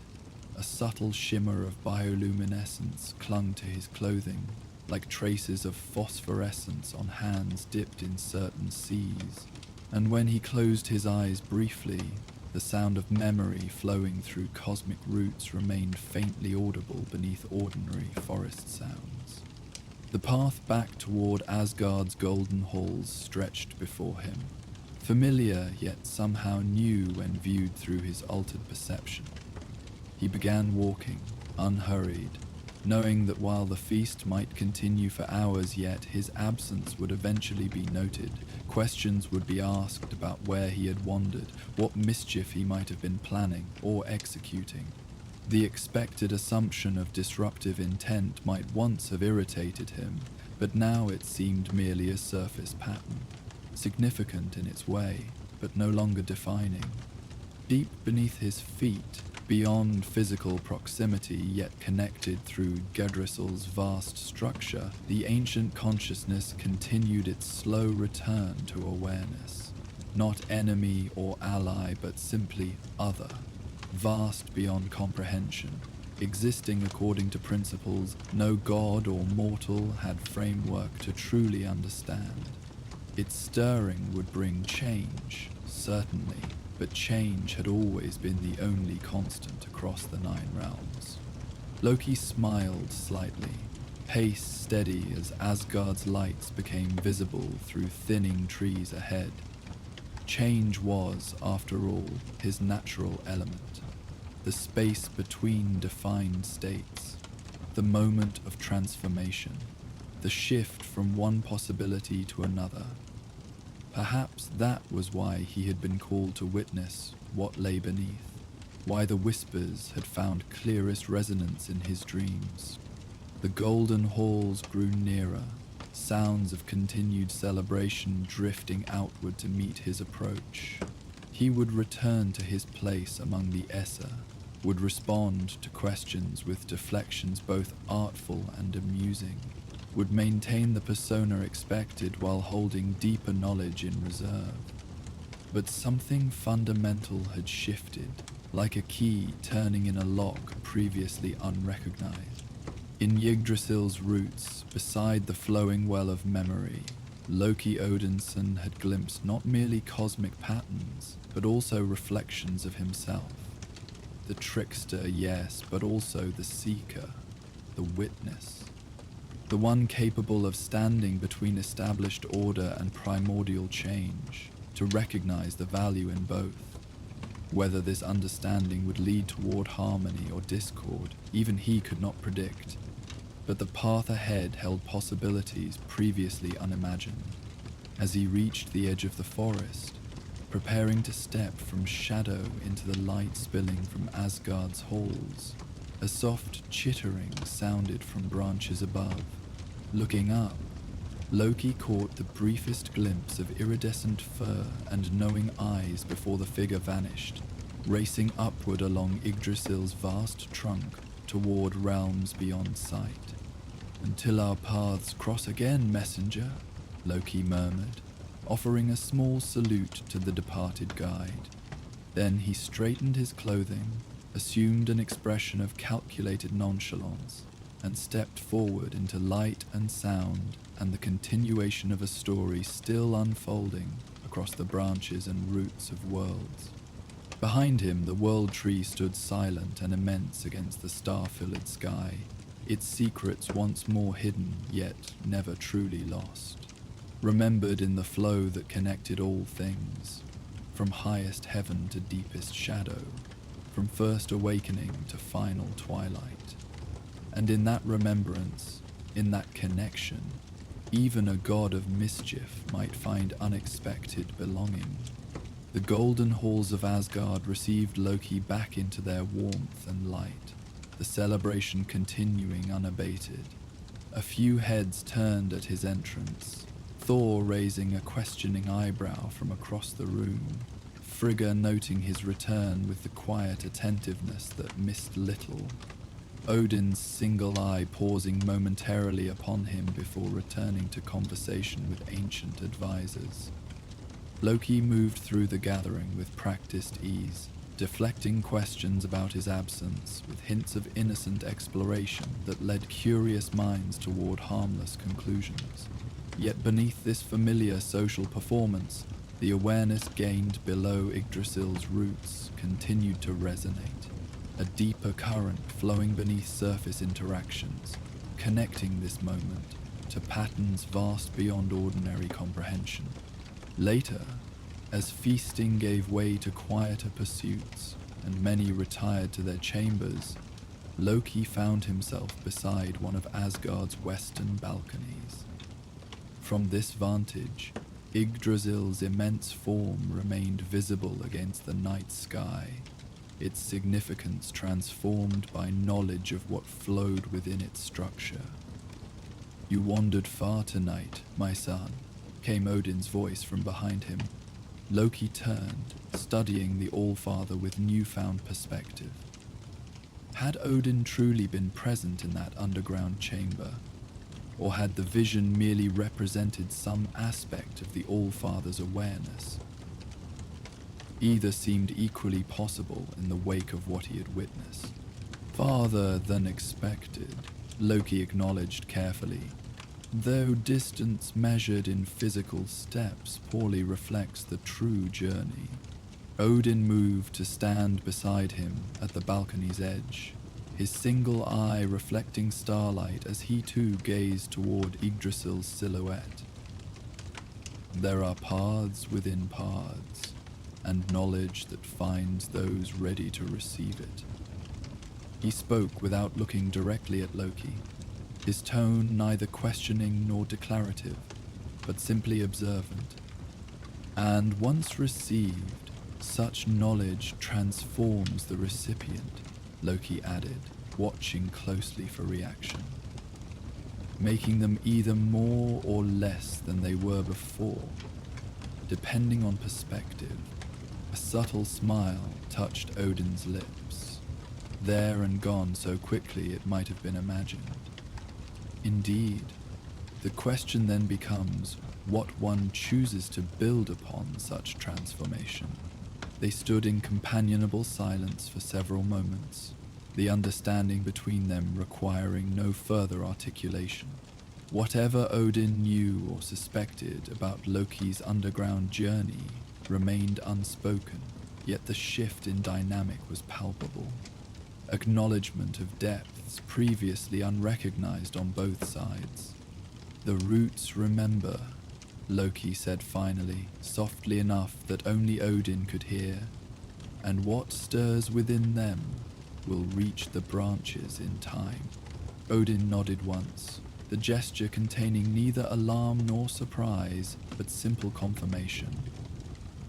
Speaker 1: A subtle shimmer of bioluminescence clung to his clothing, like traces of phosphorescence on hands dipped in certain seas. And when he closed his eyes briefly, the sound of memory flowing through cosmic roots remained faintly audible beneath ordinary forest sounds. The path back toward Asgard's golden halls stretched before him, familiar yet somehow new when viewed through his altered perception. He began walking, unhurried, knowing that while the feast might continue for hours yet, his absence would eventually be noted. Questions would be asked about where he had wandered, what mischief he might have been planning or executing. The expected assumption of disruptive intent might once have irritated him, but now it seemed merely a surface pattern, significant in its way, but no longer defining. Deep beneath his feet, beyond physical proximity yet connected through Yggdrasil's vast structure, the ancient consciousness continued its slow return to awareness. Not enemy or ally, but simply other, vast beyond comprehension, existing according to principles no god or mortal had framework to truly understand. Its stirring would bring change, certainly, but change had always been the only constant across the 9 realms. Loki smiled slightly, pace steady as Asgard's lights became visible through thinning trees ahead. Change was, after all, his natural element, the space between defined states, the moment of transformation, the shift from one possibility to another. Perhaps that was why he had been called to witness what lay beneath, why the whispers had found clearest resonance in his dreams. The golden halls grew nearer, sounds of continued celebration drifting outward to meet his approach. He would return to his place among the Essa, would respond to questions with deflections both artful and amusing, would maintain the persona expected while holding deeper knowledge in reserve. But something fundamental had shifted, like a key turning in a lock previously unrecognized. In Yggdrasil's roots, beside the flowing well of memory, Loki Odinson had glimpsed not merely cosmic patterns, but also reflections of himself. The trickster, yes, but also the seeker, the witness. The one capable of standing between established order and primordial change, to recognize the value in both. Whether this understanding would lead toward harmony or discord, even he could not predict. But the path ahead held possibilities previously unimagined. As he reached the edge of the forest, preparing to step from shadow into the light spilling from Asgard's halls, a soft chittering sounded from branches above. Looking up, Loki caught the briefest glimpse of iridescent fur and knowing eyes before the figure vanished, racing upward along Yggdrasil's vast trunk toward realms beyond sight. "Until our paths cross again, messenger," Loki murmured, offering a small salute to the departed guide. Then he straightened his clothing, assumed an expression of calculated nonchalance, and stepped forward into light and sound and the continuation of a story still unfolding across the branches and roots of worlds. Behind him, the world tree stood silent and immense against the star-filled sky, its secrets once more hidden, yet never truly lost. Remembered in the flow that connected all things, from highest heaven to deepest shadow, from first awakening to final twilight. And in that remembrance, in that connection, even a god of mischief might find unexpected belonging. The golden halls of Asgard received Loki back into their warmth and light, the celebration continuing unabated. A few heads turned at his entrance, Thor raising a questioning eyebrow from across the room, Frigga noting his return with the quiet attentiveness that missed little, Odin's single eye pausing momentarily upon him before returning to conversation with ancient advisors. Loki moved through the gathering with practiced ease, deflecting questions about his absence with hints of innocent exploration that led curious minds toward harmless conclusions. Yet beneath this familiar social performance, the awareness gained below Yggdrasil's roots continued to resonate, a deeper current flowing beneath surface interactions, connecting this moment to patterns vast beyond ordinary comprehension. Later, as feasting gave way to quieter pursuits and many retired to their chambers, Loki found himself beside one of Asgard's western balconies. From this vantage, Yggdrasil's immense form remained visible against the night sky, its significance transformed by knowledge of what flowed within its structure. "You wandered far tonight, my son," came Odin's voice from behind him. Loki turned, studying the Allfather with newfound perspective. Had Odin truly been present in that underground chamber? Or had the vision merely represented some aspect of the Allfather's awareness? Either seemed equally possible in the wake of what he had witnessed. "Farther than expected," Loki acknowledged carefully, though distance measured in physical steps poorly reflects the true journey. Odin moved to stand beside him at the balcony's edge, his single eye reflecting starlight as he too gazed toward Yggdrasil's silhouette. "There are paths within paths, and knowledge that finds those ready to receive it." He spoke without looking directly at Loki, his tone neither questioning nor declarative, but simply observant. "And once received, such knowledge transforms the recipient," Loki added, watching closely for reaction, "making them either more or less than they were before, depending on perspective." A subtle smile touched Odin's lips, there and gone so quickly it might have been imagined. Indeed, the question then becomes what one chooses to build upon such transformation. They stood in companionable silence for several moments, the understanding between them requiring no further articulation. Whatever Odin knew or suspected about Loki's underground journey remained unspoken, yet the shift in dynamic was palpable. Acknowledgement of depths previously unrecognized on both sides. "The roots remember," Loki said finally, softly enough that only Odin could hear, "and what stirs within them will reach the branches in time." Odin nodded once, the gesture containing neither alarm nor surprise, but simple confirmation.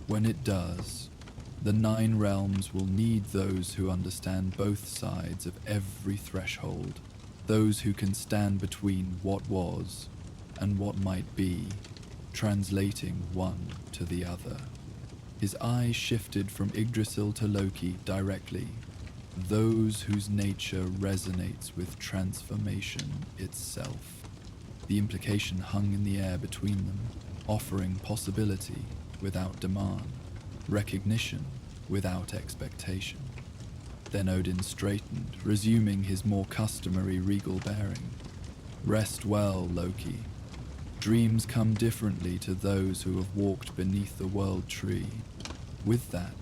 Speaker 1: "When it does, the 9 realms will need those who understand both sides of every threshold, those who can stand between what was and what might be, translating one to the other." His eyes shifted from Yggdrasil to Loki directly, those whose nature resonates with transformation itself. The implication hung in the air between them, offering possibility without demand, recognition without expectation. Then Odin straightened, resuming his more customary regal bearing. Rest well, Loki. Dreams come differently to those who have walked beneath the world tree. With that,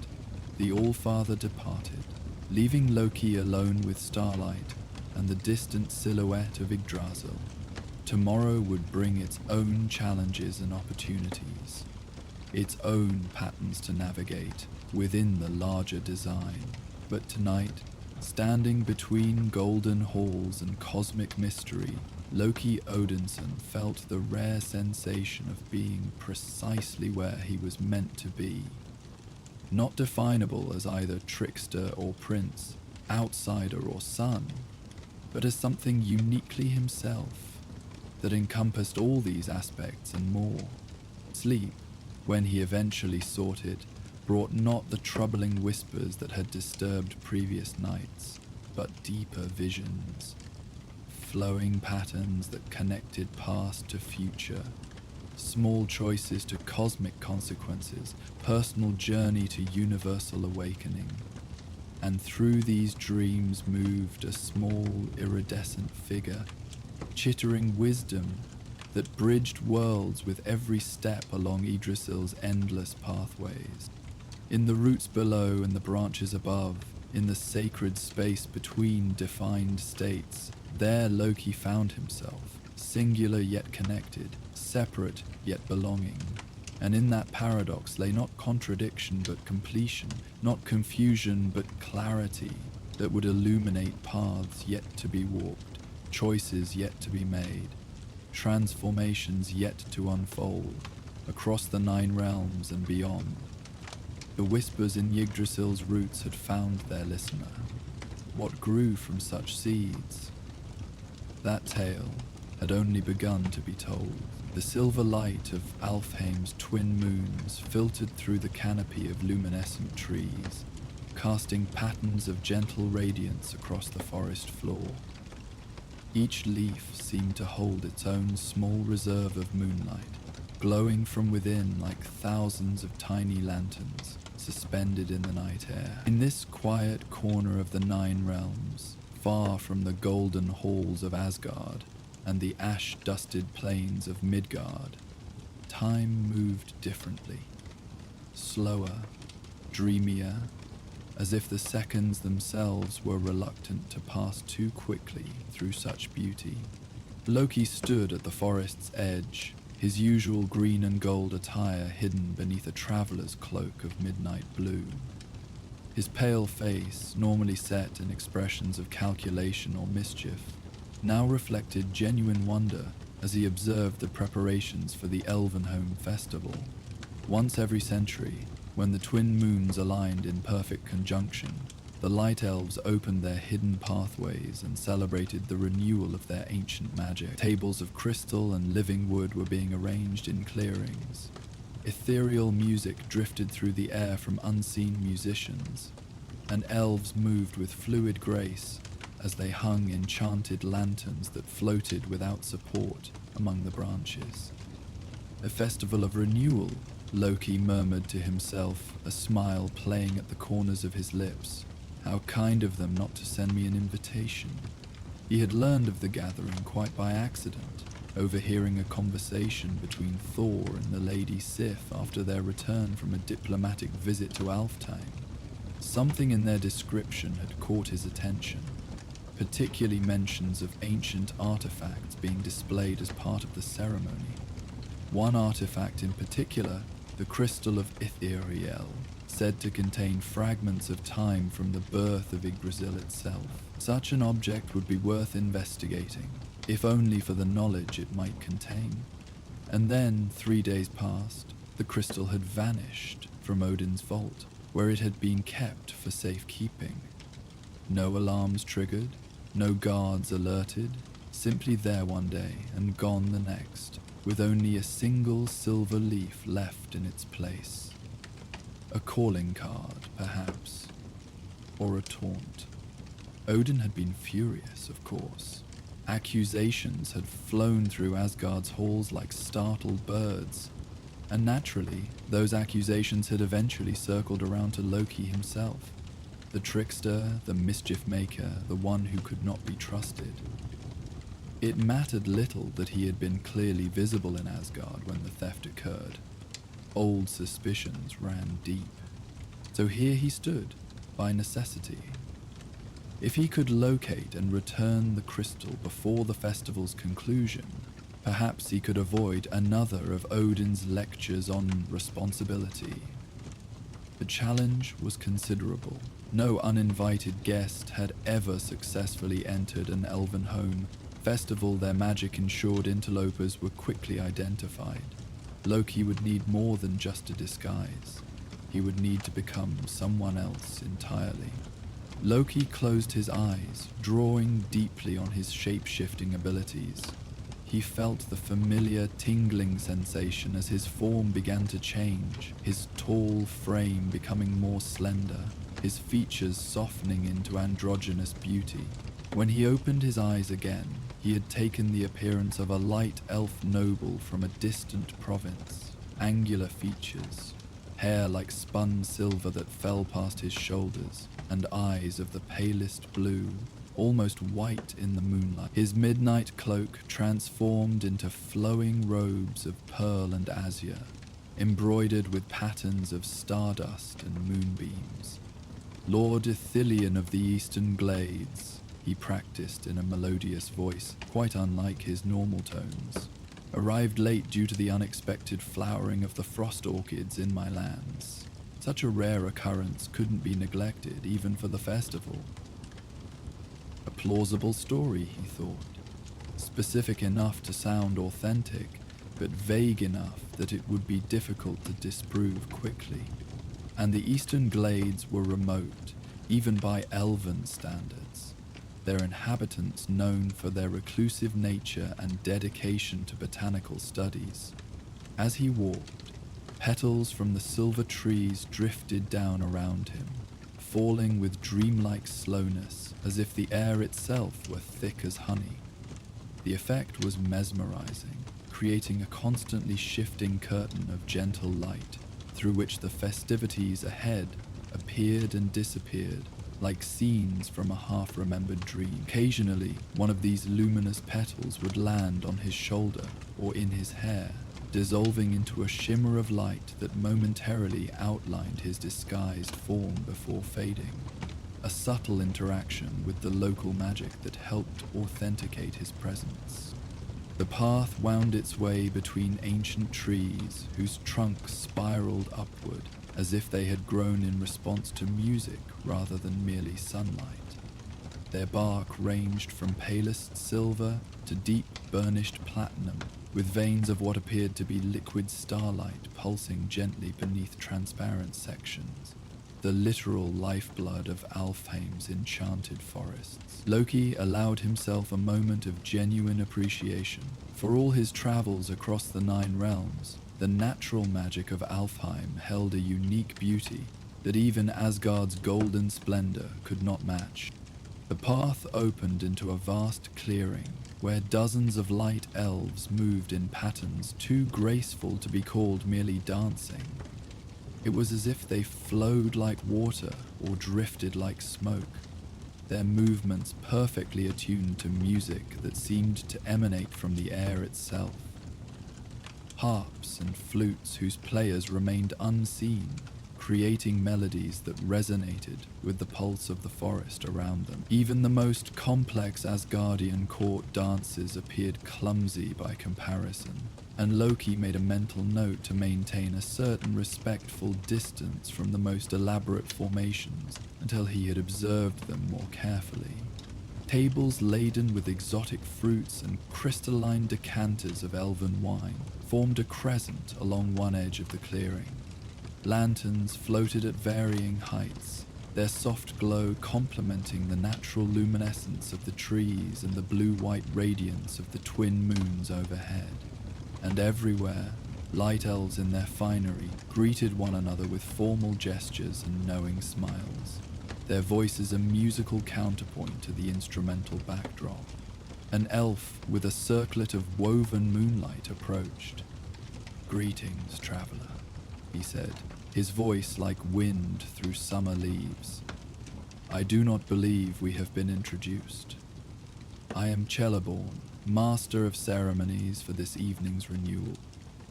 Speaker 1: the All-Father departed, leaving Loki alone with starlight and the distant silhouette of Yggdrasil. Tomorrow would bring its own challenges and opportunities, its own patterns to navigate within the larger design. But tonight, standing between golden halls and cosmic mystery, Loki Odinson felt the rare sensation of being precisely where he was meant to be. Not definable as either trickster or prince, outsider or son, but as something uniquely himself that encompassed all these aspects and more. Sleep, when he eventually sought it, brought not the troubling whispers that had disturbed previous nights, but deeper visions, flowing patterns that connected past to future, small choices to cosmic consequences, personal journey to universal awakening. And through these dreams moved a small, iridescent figure, chittering wisdom that bridged worlds with every step along Yggdrasil's endless pathways. In the roots below and the branches above, in the sacred space between defined states, there Loki found himself, singular yet connected, separate yet belonging. And in that paradox lay not contradiction but completion, not confusion but clarity that would illuminate paths yet to be walked, choices yet to be made, transformations yet to unfold, across the 9 realms and beyond. The whispers in Yggdrasil's roots had found their listener. What grew from such seeds? That tale had only begun to be told. The silver light of Alfheim's twin moons filtered through the canopy of luminescent trees, casting patterns of gentle radiance across the forest floor. Each leaf seemed to hold its own small reserve of moonlight, glowing from within like thousands of tiny lanterns suspended in the night air. In this quiet corner of the 9 realms, far from the golden halls of Asgard and the ash-dusted plains of Midgard, time moved differently, slower, dreamier, as if the seconds themselves were reluctant to pass too quickly through such beauty. Loki stood at the forest's edge, his usual green and gold attire hidden beneath a traveler's cloak of midnight blue. His pale face, normally set in expressions of calculation or mischief, now reflected genuine wonder as he observed the preparations for the Elvenhome festival. Once every century, when the twin moons aligned in perfect conjunction, the light elves opened their hidden pathways and celebrated the renewal of their ancient magic. Tables of crystal and living wood were being arranged in clearings. Ethereal music drifted through the air from unseen musicians, and elves moved with fluid grace as they hung enchanted lanterns that floated without support among the branches. A festival of renewal, Loki murmured to himself, a smile playing at the corners of his lips. How kind of them not to send me an invitation. He had learned of the gathering quite by accident, overhearing a conversation between Thor and the Lady Sif after their return from a diplomatic visit to Alfheim. Something in their description had caught his attention, particularly mentions of ancient artifacts being displayed as part of the ceremony. One artifact in particular, the Crystal of Ithiriel, said to contain fragments of time from the birth of Yggdrasil itself. Such an object would be worth investigating, if only for the knowledge it might contain. And then, 3 days passed, the crystal had vanished from Odin's vault, where it had been kept for safekeeping. No alarms triggered, no guards alerted, simply there one day and gone the next, with only a single silver leaf left in its place. A calling card, perhaps, or a taunt. Odin had been furious, of course. Accusations had flown through Asgard's halls like startled birds, and naturally, those accusations had eventually circled around to Loki himself, the trickster, the mischief maker, the one who could not be trusted. It mattered little that he had been clearly visible in Asgard when the theft occurred. Old suspicions ran deep. So here he stood, by necessity. If he could locate and return the crystal before the festival's conclusion, perhaps he could avoid another of Odin's lectures on responsibility. The challenge was considerable. No uninvited guest had ever successfully entered an elven home. Festival their magic ensured interlopers were quickly identified. Loki would need more than just a disguise. He would need to become someone else entirely. Loki closed his eyes, drawing deeply on his shape-shifting abilities. He felt the familiar tingling sensation as his form began to change, his tall frame becoming more slender, his features softening into androgynous beauty. When he opened his eyes again, he had taken the appearance of a light elf noble from a distant province. Angular features, hair like spun silver that fell past his shoulders, and eyes of the palest blue, almost white in the moonlight. His midnight cloak transformed into flowing robes of pearl and azure, embroidered with patterns of stardust and moonbeams. Lord Ithilien of the Eastern Glades, he practiced in a melodious voice, quite unlike his normal tones. Arrived late due to the unexpected flowering of the frost orchids in my lands. Such a rare occurrence couldn't be neglected, even for the festival. A plausible story, he thought. Specific enough to sound authentic, but vague enough that it would be difficult to disprove quickly. And the Eastern Glades were remote, even by elven standards. Their inhabitants known for their reclusive nature and dedication to botanical studies. As he walked, petals from the silver trees drifted down around him, falling with dreamlike slowness, as if the air itself were thick as honey. The effect was mesmerizing, creating a constantly shifting curtain of gentle light, through which the festivities ahead appeared and disappeared, like scenes from a half-remembered dream. Occasionally, one of these luminous petals would land on his shoulder or in his hair, dissolving into a shimmer of light that momentarily outlined his disguised form before fading. A subtle interaction with the local magic that helped authenticate his presence. The path wound its way between ancient trees whose trunks spiraled upward as if they had grown in response to music rather than merely sunlight. Their bark ranged from palest silver to deep burnished platinum, with veins of what appeared to be liquid starlight pulsing gently beneath transparent sections, the literal lifeblood of Alfheim's enchanted forests. Loki allowed himself a moment of genuine appreciation. For all his travels across the 9 realms, the natural magic of Alfheim held a unique beauty that even Asgard's golden splendor could not match. The path opened into a vast clearing, where dozens of light elves moved in patterns too graceful to be called merely dancing. It was as if they flowed like water or drifted like smoke, their movements perfectly attuned to music that seemed to emanate from the air itself. Harps and flutes whose players remained unseen, creating melodies that resonated with the pulse of the forest around them. Even the most complex Asgardian court dances appeared clumsy by comparison, and Loki made a mental note to maintain a certain respectful distance from the most elaborate formations until he had observed them more carefully. Tables laden with exotic fruits and crystalline decanters of elven wine formed a crescent along one edge of the clearing. Lanterns floated at varying heights, their soft glow complementing the natural luminescence of the trees and the blue-white radiance of the twin moons overhead. And everywhere, light elves in their finery greeted one another with formal gestures and knowing smiles. their voices a musical counterpoint to the instrumental backdrop. An elf with a circlet of woven moonlight approached. "Greetings, traveler," he said, his voice like wind through summer leaves. "I do not believe we have been introduced. I am Celeborn, master of ceremonies for this evening's renewal."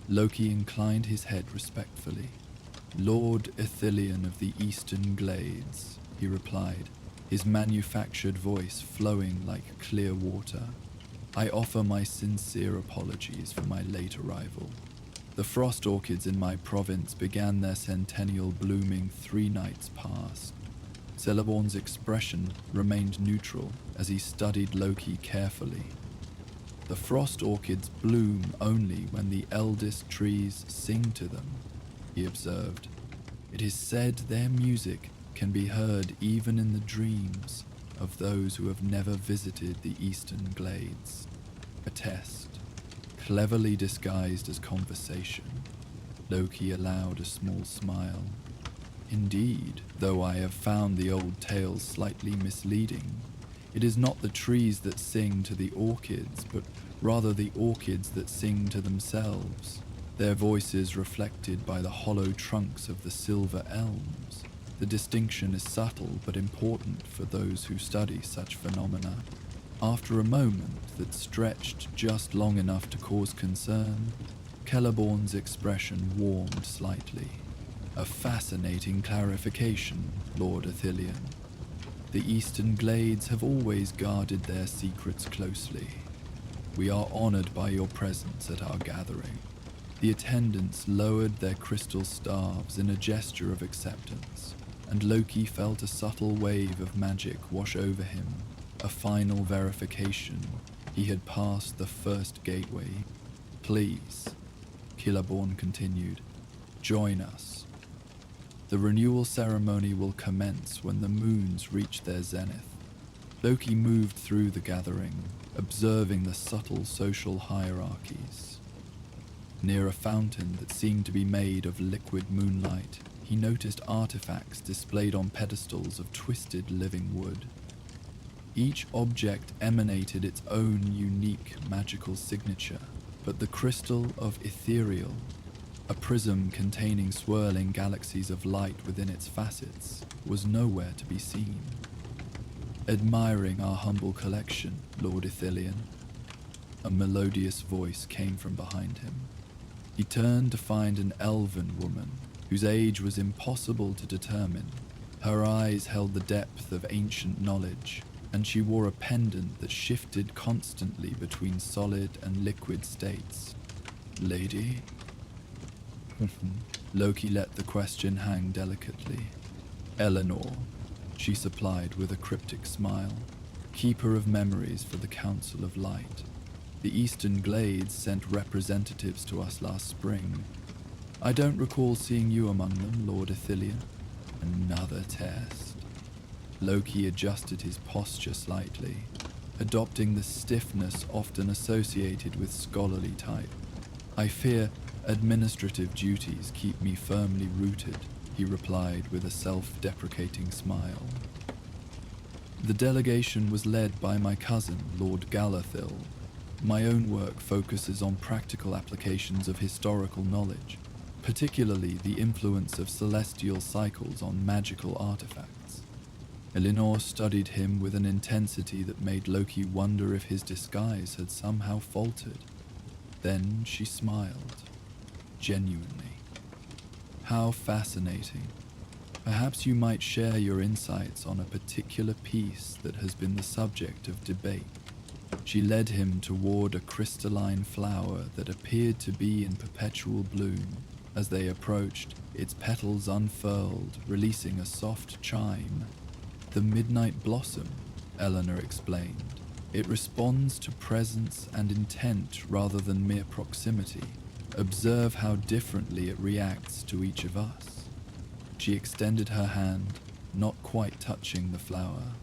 Speaker 1: Loki inclined his head respectfully. "Lord Ithilien of the Eastern Glades," he replied, his manufactured voice flowing like clear water. "I offer my sincere apologies for my late arrival. The frost orchids in my province began their centennial blooming 3 nights past." Celeborn's expression remained neutral as he studied Loki carefully. "The frost orchids bloom only when the eldest trees sing to them," he observed. "It is said their music can be heard even in the dreams of those who have never visited the Eastern Glades." A test, cleverly disguised as conversation. Loki allowed a small smile. "Indeed, though I have found the old tales slightly misleading. It is not the trees that sing to the orchids, but rather the orchids that sing to themselves, their voices reflected by the hollow trunks of the silver elms. The distinction is subtle but important for those who study such phenomena." After a moment that stretched just long enough to cause concern, Celeborn's expression warmed slightly. "A fascinating clarification, Lord Ithilien. The Eastern Glades have always guarded their secrets closely. We are honored by your presence at our gathering." The attendants lowered their crystal staves in a gesture of acceptance, and Loki felt a subtle wave of magic wash over him, a final verification he had passed the first gateway. "Please," Celeborn continued, "join us. The renewal ceremony will commence when the moons reach their zenith." Loki moved through the gathering, observing the subtle social hierarchies. Near a fountain that seemed to be made of liquid moonlight, he noticed artifacts displayed on pedestals of twisted living wood. Each object emanated its own unique magical signature, but the crystal of ethereal, a prism containing swirling galaxies of light within its facets, was nowhere to be seen. "Admiring our humble collection, Lord Ithilien." A melodious voice came from behind him. He turned to find an elven woman, whose age was impossible to determine. Her eyes held the depth of ancient knowledge, and she wore a pendant that shifted constantly between solid and liquid states. "Lady?" Loki let the question hang delicately. "Eleanor," she supplied with a cryptic smile, "keeper of memories for the Council of Light. The Eastern Glades sent representatives to us last spring. I don't recall seeing you among them, Lord Ithilien." Another test. Loki adjusted his posture slightly, adopting the stiffness often associated with scholarly type. "I fear administrative duties keep me firmly rooted," he replied with a self-deprecating smile. "The delegation was led by my cousin, Lord Galathil. My own work focuses on practical applications of historical knowledge, particularly the influence of celestial cycles on magical artifacts." Eleanor studied him with an intensity that made Loki wonder if his disguise had somehow faltered. Then she smiled, genuinely. "How fascinating. Perhaps you might share your insights on a particular piece that has been the subject of debate." She led him toward a crystalline flower that appeared to be in perpetual bloom. As they approached, its petals unfurled, releasing a soft chime. "The midnight blossom," Eleanor explained. "It responds to presence and intent rather than mere proximity. Observe how differently it reacts to each of us." She extended her hand, not quite touching the flower.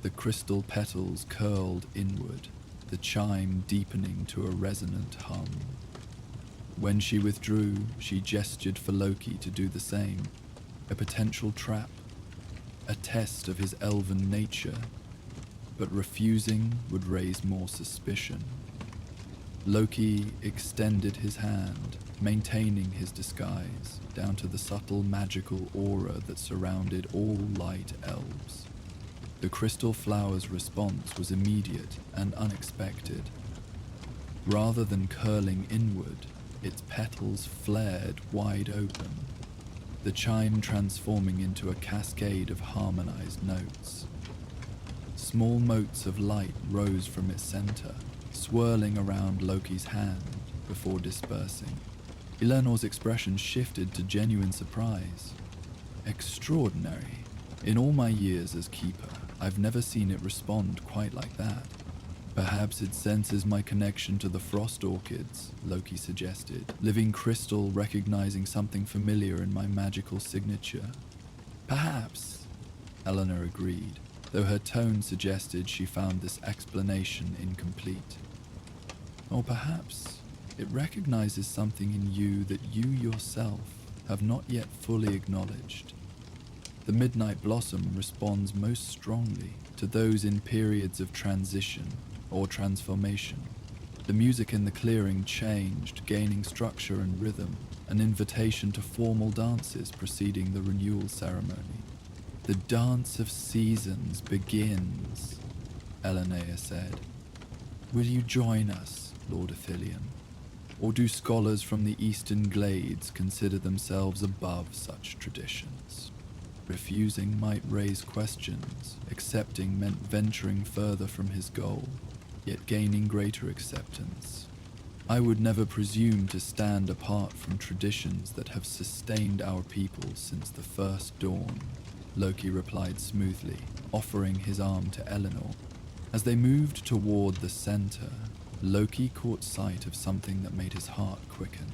Speaker 1: The crystal petals curled inward, the chime deepening to a resonant hum. When she withdrew, she gestured for Loki to do the same. A potential trap? a test of his elven nature, but refusing would raise more suspicion. Loki extended his hand, maintaining his disguise down to the subtle magical aura that surrounded all light elves. The crystal flower's response was immediate and unexpected. Rather than curling inward, its petals flared wide open, the chime transforming into a cascade of harmonized notes. Small motes of light rose from its center, swirling around Loki's hand before dispersing. Eleanor's expression shifted to genuine surprise. Extraordinary. In all my years as keeper, I've never seen it respond quite like that. Perhaps it senses my connection to the frost orchids, Loki suggested, living crystal recognizing something familiar in my magical signature. Perhaps, Eleanor agreed, though her tone suggested she found this explanation incomplete. Or perhaps it recognizes something in you that you yourself have not yet fully acknowledged. The midnight blossom responds most strongly to those in periods of transition or transformation. The music in the clearing changed, gaining structure and rhythm, an invitation to formal dances preceding the renewal ceremony. The dance of seasons begins, Elenea said. Will you join us, Lord Athelion? Or do scholars from the eastern glades consider themselves above such traditions? Refusing might raise questions, accepting meant venturing further from his goal, yet gaining greater acceptance. I would never presume to stand apart from traditions that have sustained our people since the first dawn, Loki replied smoothly, offering his arm to Eleanor. As they moved toward the center, Loki caught sight of something that made his heart quicken.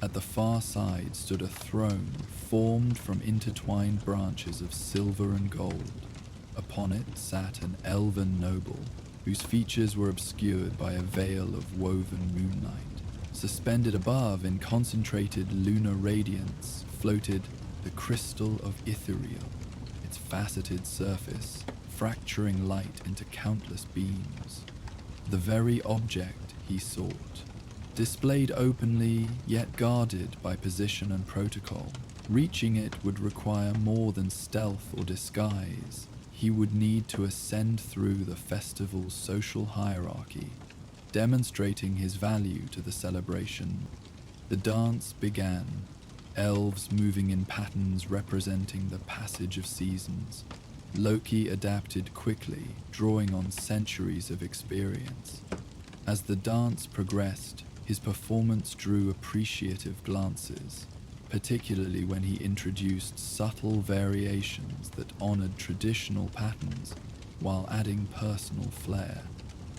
Speaker 1: At the far side stood a throne formed from intertwined branches of silver and gold. Upon it sat an elven noble, whose features were obscured by a veil of woven moonlight. Suspended above in concentrated lunar radiance floated the crystal of Ithuriel, its faceted surface fracturing light into countless beams. The very object he sought. Displayed openly, yet guarded by position and protocol. Reaching it would require more than stealth or disguise. He would need to ascend through the festival's social hierarchy, demonstrating his value to the celebration. The dance began, elves moving in patterns representing the passage of seasons. Loki adapted quickly, drawing on centuries of experience. As the dance progressed, his performance drew appreciative glances, particularly when he introduced subtle variations that honored traditional patterns while adding personal flair.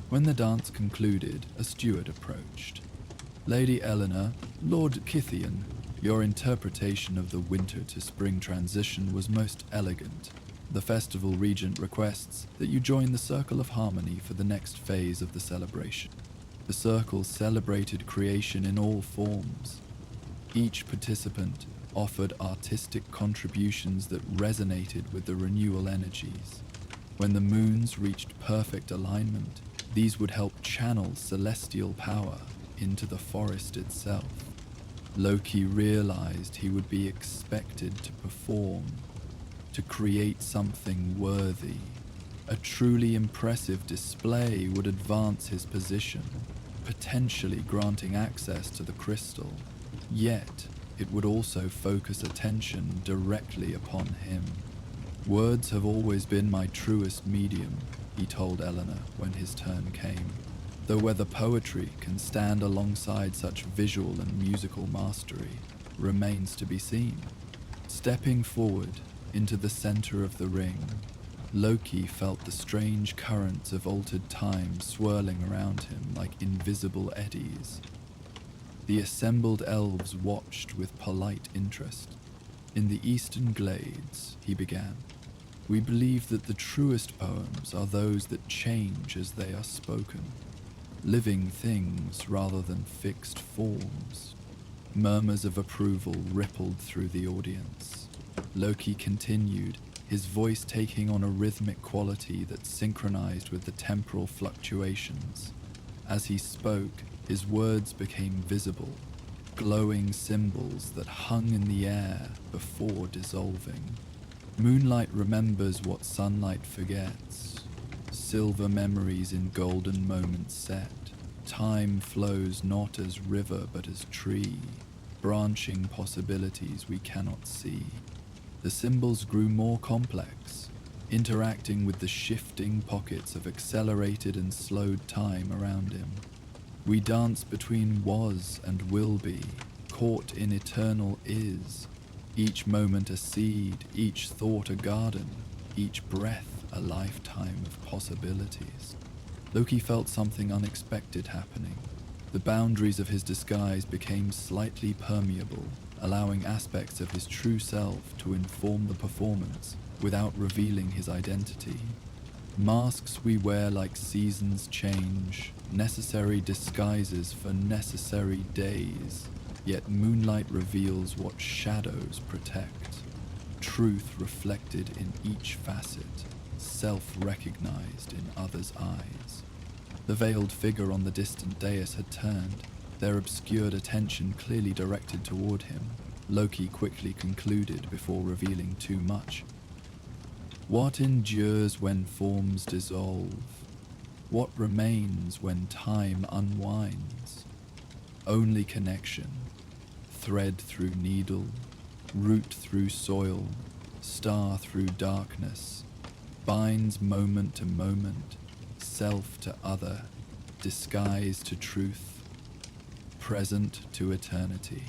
Speaker 1: When the dance concluded, a steward approached. Lady Eleanor, Lord Kithian, your interpretation of the winter to spring transition was most elegant. The festival regent requests that you join the Circle of Harmony for the next phase of the celebration. The circle celebrated creation in all forms. Each participant offered artistic contributions that resonated with the renewal energies. When the moons reached perfect alignment, these would help channel celestial power into the forest itself. Loki realized he would be expected to perform, to create something worthy. A truly impressive display would advance his position, potentially granting access to the crystal. Yet, it would also focus attention directly upon him. Words have always been my truest medium, he told Eleanor when his turn came, though whether poetry can stand alongside such visual and musical mastery remains to be seen. Stepping forward into the center of the ring, Loki felt the strange currents of altered time swirling around him like invisible eddies. The assembled elves watched with polite interest. In the eastern glades, he began, we believe that the truest poems are those that change as they are spoken, living things rather than fixed forms. Murmurs of approval rippled through the audience. Loki continued, his voice taking on a rhythmic quality that synchronized with the temporal fluctuations. As he spoke, his words became visible, glowing symbols that hung in the air before dissolving. Moonlight remembers what sunlight forgets. Silver memories in golden moments set. Time flows not as river but as tree, branching possibilities we cannot see. The symbols grew more complex, interacting with the shifting pockets of accelerated and slowed time around him. We dance between was and will be, caught in eternal is, each moment a seed, each thought a garden, each breath a lifetime of possibilities. Loki felt something unexpected happening. The boundaries of his disguise became slightly permeable, allowing aspects of his true self to inform the performance without revealing his identity. Masks we wear like seasons change, necessary disguises for necessary days, yet moonlight reveals what shadows protect. Truth reflected in each facet, self-recognized in others' eyes. The veiled figure on the distant dais had turned, their obscured attention clearly directed toward him. Loki quickly concluded before revealing too much. What endures when forms dissolve? What remains when time unwinds? Only connection, thread through needle, root through soil, star through darkness, binds moment to moment, self to other, disguise to truth, present to eternity.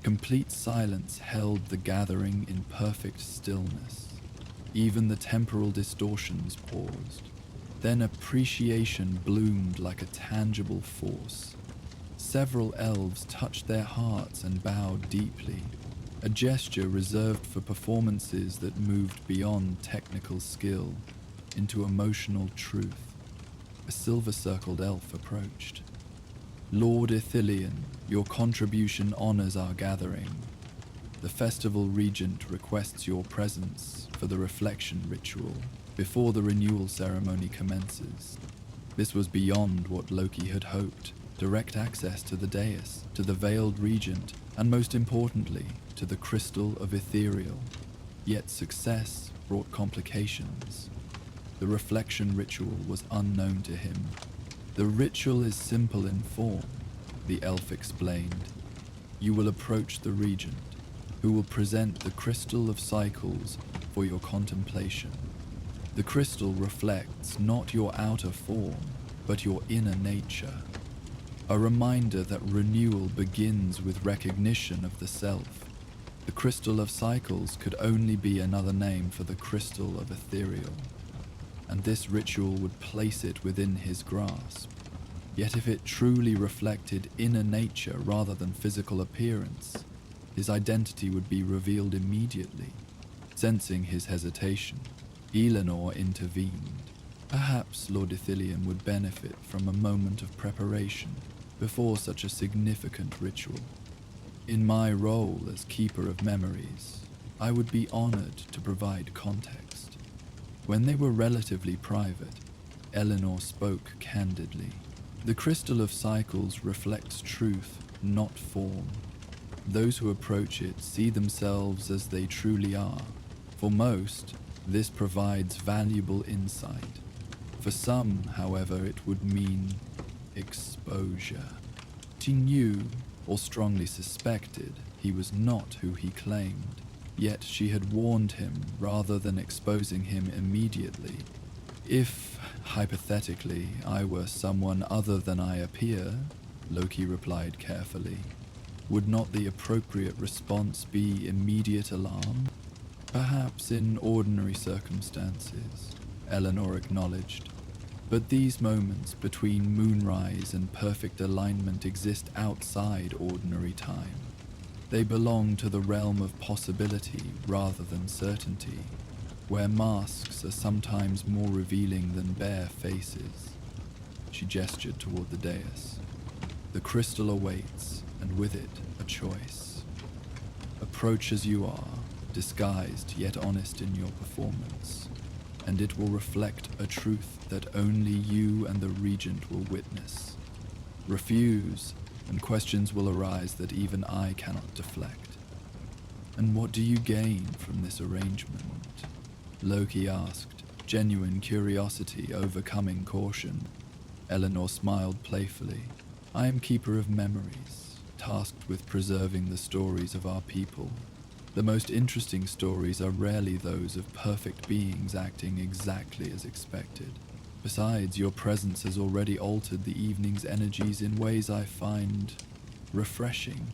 Speaker 1: Complete silence held the gathering in perfect stillness. Even the temporal distortions paused. Then appreciation bloomed like a tangible force. Several elves touched their hearts and bowed deeply, a gesture reserved for performances that moved beyond technical skill into emotional truth. A silver-circled elf approached. Lord Ithilien, your contribution honors our gathering. The festival regent requests your presence for the reflection ritual before the renewal ceremony commences. This was beyond what Loki had hoped. Direct access to the dais, to the veiled regent, and most importantly, to the crystal of ethereal. Yet success brought complications. The reflection ritual was unknown to him. The ritual is simple in form, the elf explained. You will approach the regent, who will present the crystal of cycles for your contemplation. The crystal reflects not your outer form, but your inner nature. A reminder that renewal begins with recognition of the self. The crystal of cycles could only be another name for the crystal of ethereal, and this ritual would place it within his grasp. Yet if it truly reflected inner nature rather than physical appearance, his identity would be revealed immediately. Sensing his hesitation, Eleanor intervened. Perhaps Lord Ithilien would benefit from a moment of preparation before such a significant ritual. In my role as Keeper of Memories, I would be honored to provide context. When they were relatively private, Eleanor spoke candidly. The crystal of cycles reflects truth, not form. Those who approach it see themselves as they truly are. For most, this provides valuable insight. For some, however, it would mean exposure. She knew, or strongly suspected, he was not who he claimed. Yet she had warned him rather than exposing him immediately. If, hypothetically, I were someone other than I appear, Loki replied carefully, would not the appropriate response be immediate alarm? Perhaps in ordinary circumstances, Eleanor acknowledged. But these moments between moonrise and perfect alignment exist outside ordinary time. They belong to the realm of possibility rather than certainty, where masks are sometimes more revealing than bare faces. She gestured toward the dais. The crystal awaits, and with it, a choice. Approach as you are, disguised yet honest in your performance, and it will reflect a truth that only you and the regent will witness. Refuse, and questions will arise that even I cannot deflect. And what do you gain from this arrangement? Loki asked, genuine curiosity overcoming caution. Eleanor smiled playfully. I am keeper of memories, tasked with preserving the stories of our people. The most interesting stories are rarely those of perfect beings acting exactly as expected. Besides, your presence has already altered the evening's energies in ways I find refreshing.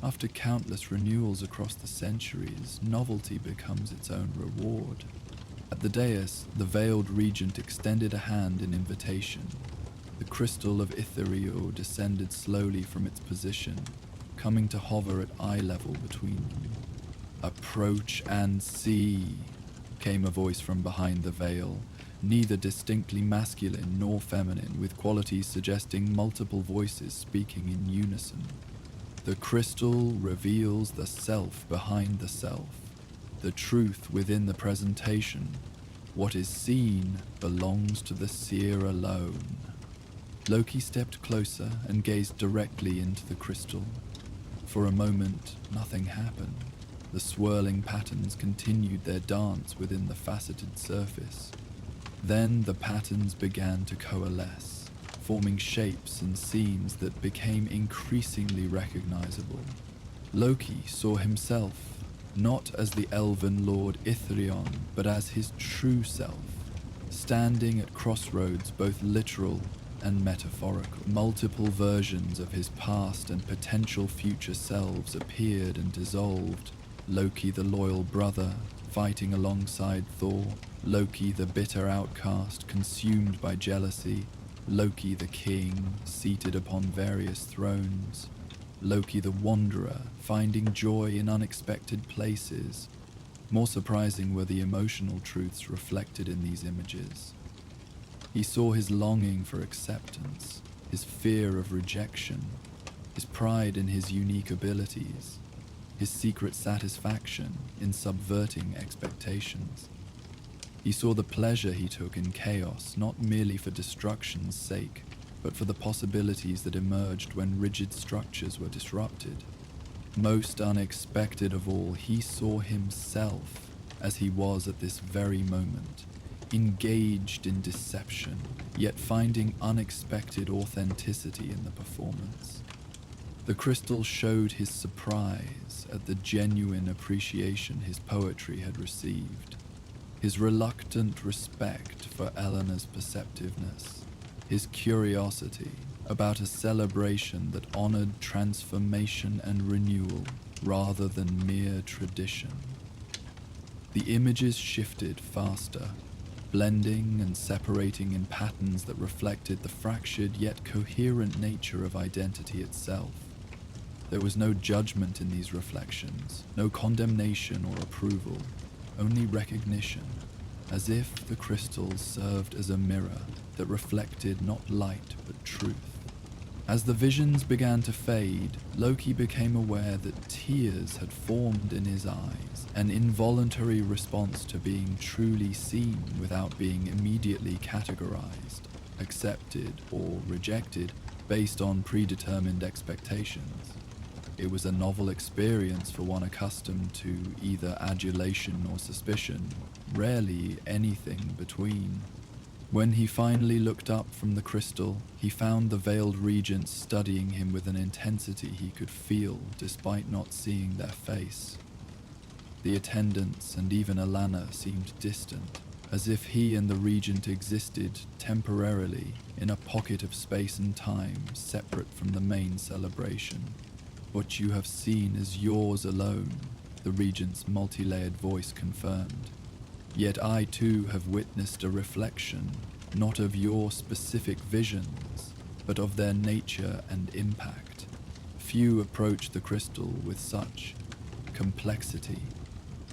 Speaker 1: After countless renewals across the centuries, novelty becomes its own reward. At the dais, the veiled regent extended a hand in invitation. The crystal of Ithariel descended slowly from its position, coming to hover at eye level between them. Approach and see, came a voice from behind the veil, neither distinctly masculine nor feminine, with qualities suggesting multiple voices speaking in unison. The crystal reveals the self behind the self, the truth within the presentation. What is seen belongs to the seer alone. Loki stepped closer and gazed directly into the crystal. For a moment, nothing happened. The swirling patterns continued their dance within the faceted surface. Then the patterns began to coalesce, forming shapes and scenes that became increasingly recognizable. Loki saw himself, not as the elven lord Ithrion, but as his true self, standing at crossroads both literal and metaphorical. Multiple versions of his past and potential future selves appeared and dissolved. Loki the loyal brother, fighting alongside Thor. Loki the bitter outcast, consumed by jealousy. Loki the king, seated upon various thrones. Loki the wanderer, finding joy in unexpected places. More surprising were the emotional truths reflected in these images. He saw his longing for acceptance, his fear of rejection, his pride in his unique abilities, his secret satisfaction in subverting expectations. He saw the pleasure he took in chaos, not merely for destruction's sake, but for the possibilities that emerged when rigid structures were disrupted. Most unexpected of all, he saw himself as he was at this very moment, engaged in deception, yet finding unexpected authenticity in the performance. The crystal showed his surprise at the genuine appreciation his poetry had received, his reluctant respect for Eleanor's perceptiveness, his curiosity about a celebration that honored transformation and renewal rather than mere tradition. The images shifted faster, blending and separating in patterns that reflected the fractured yet coherent nature of identity itself. There was no judgment in these reflections, no condemnation or approval, only recognition, as if the crystals served as a mirror that reflected not light but truth. As the visions began to fade, Loki became aware that tears had formed in his eyes, an involuntary response to being truly seen without being immediately categorized, accepted, or rejected based on predetermined expectations. It was a novel experience for one accustomed to either adulation or suspicion, rarely anything between. When he finally looked up from the crystal, he found the veiled regents studying him with an intensity he could feel despite not seeing their face. The attendants and even Alana seemed distant, as if he and the regent existed temporarily in a pocket of space and time separate from the main celebration. What you have seen is yours alone, the regent's multi-layered voice confirmed. Yet I too have witnessed a reflection, not of your specific visions, but of their nature and impact. Few approach the crystal with such complexity.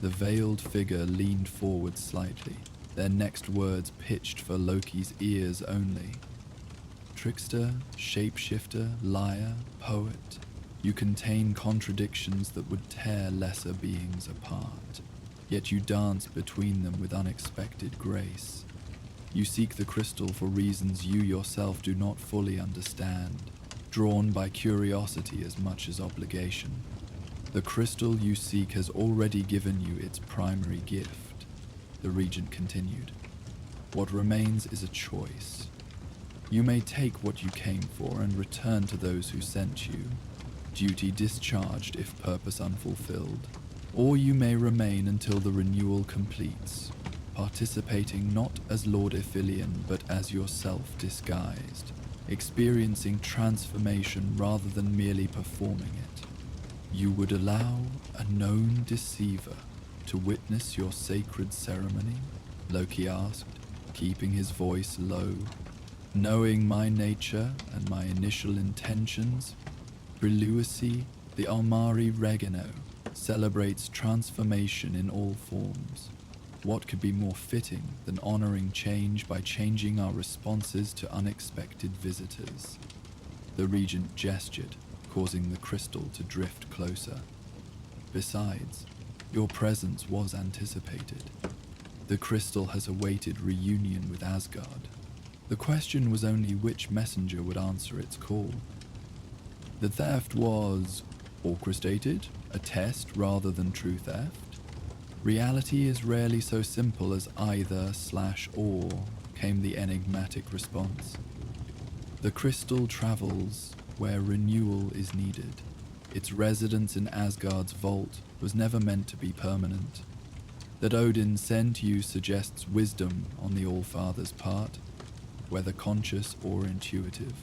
Speaker 1: The veiled figure leaned forward slightly, their next words pitched for Loki's ears only. Trickster, shapeshifter, liar, poet. You contain contradictions that would tear lesser beings apart, yet you dance between them with unexpected grace. You seek the crystal for reasons you yourself do not fully understand, drawn by curiosity as much as obligation. The crystal you seek has already given you its primary gift, the regent continued. What remains is a choice. You may take what you came for and return to those who sent you, duty discharged if purpose unfulfilled, or you may remain until the renewal completes, participating not as Lord Ithilien but as yourself disguised, experiencing transformation rather than merely performing it. You would allow a known deceiver to witness your sacred ceremony? Loki asked, keeping his voice low. Knowing my nature and my initial intentions, Briluisi, the Almari Regino, celebrates transformation in all forms. What could be more fitting than honoring change by changing our responses to unexpected visitors? The regent gestured, causing the crystal to drift closer. Besides, your presence was anticipated. The crystal has awaited reunion with Asgard. The question was only which messenger would answer its call. The theft was orchestrated, a test rather than true theft. Reality is rarely so simple as either/or, came the enigmatic response. The crystal travels where renewal is needed. Its residence in Asgard's vault was never meant to be permanent. That Odin sent you suggests wisdom on the All-Father's part, whether conscious or intuitive.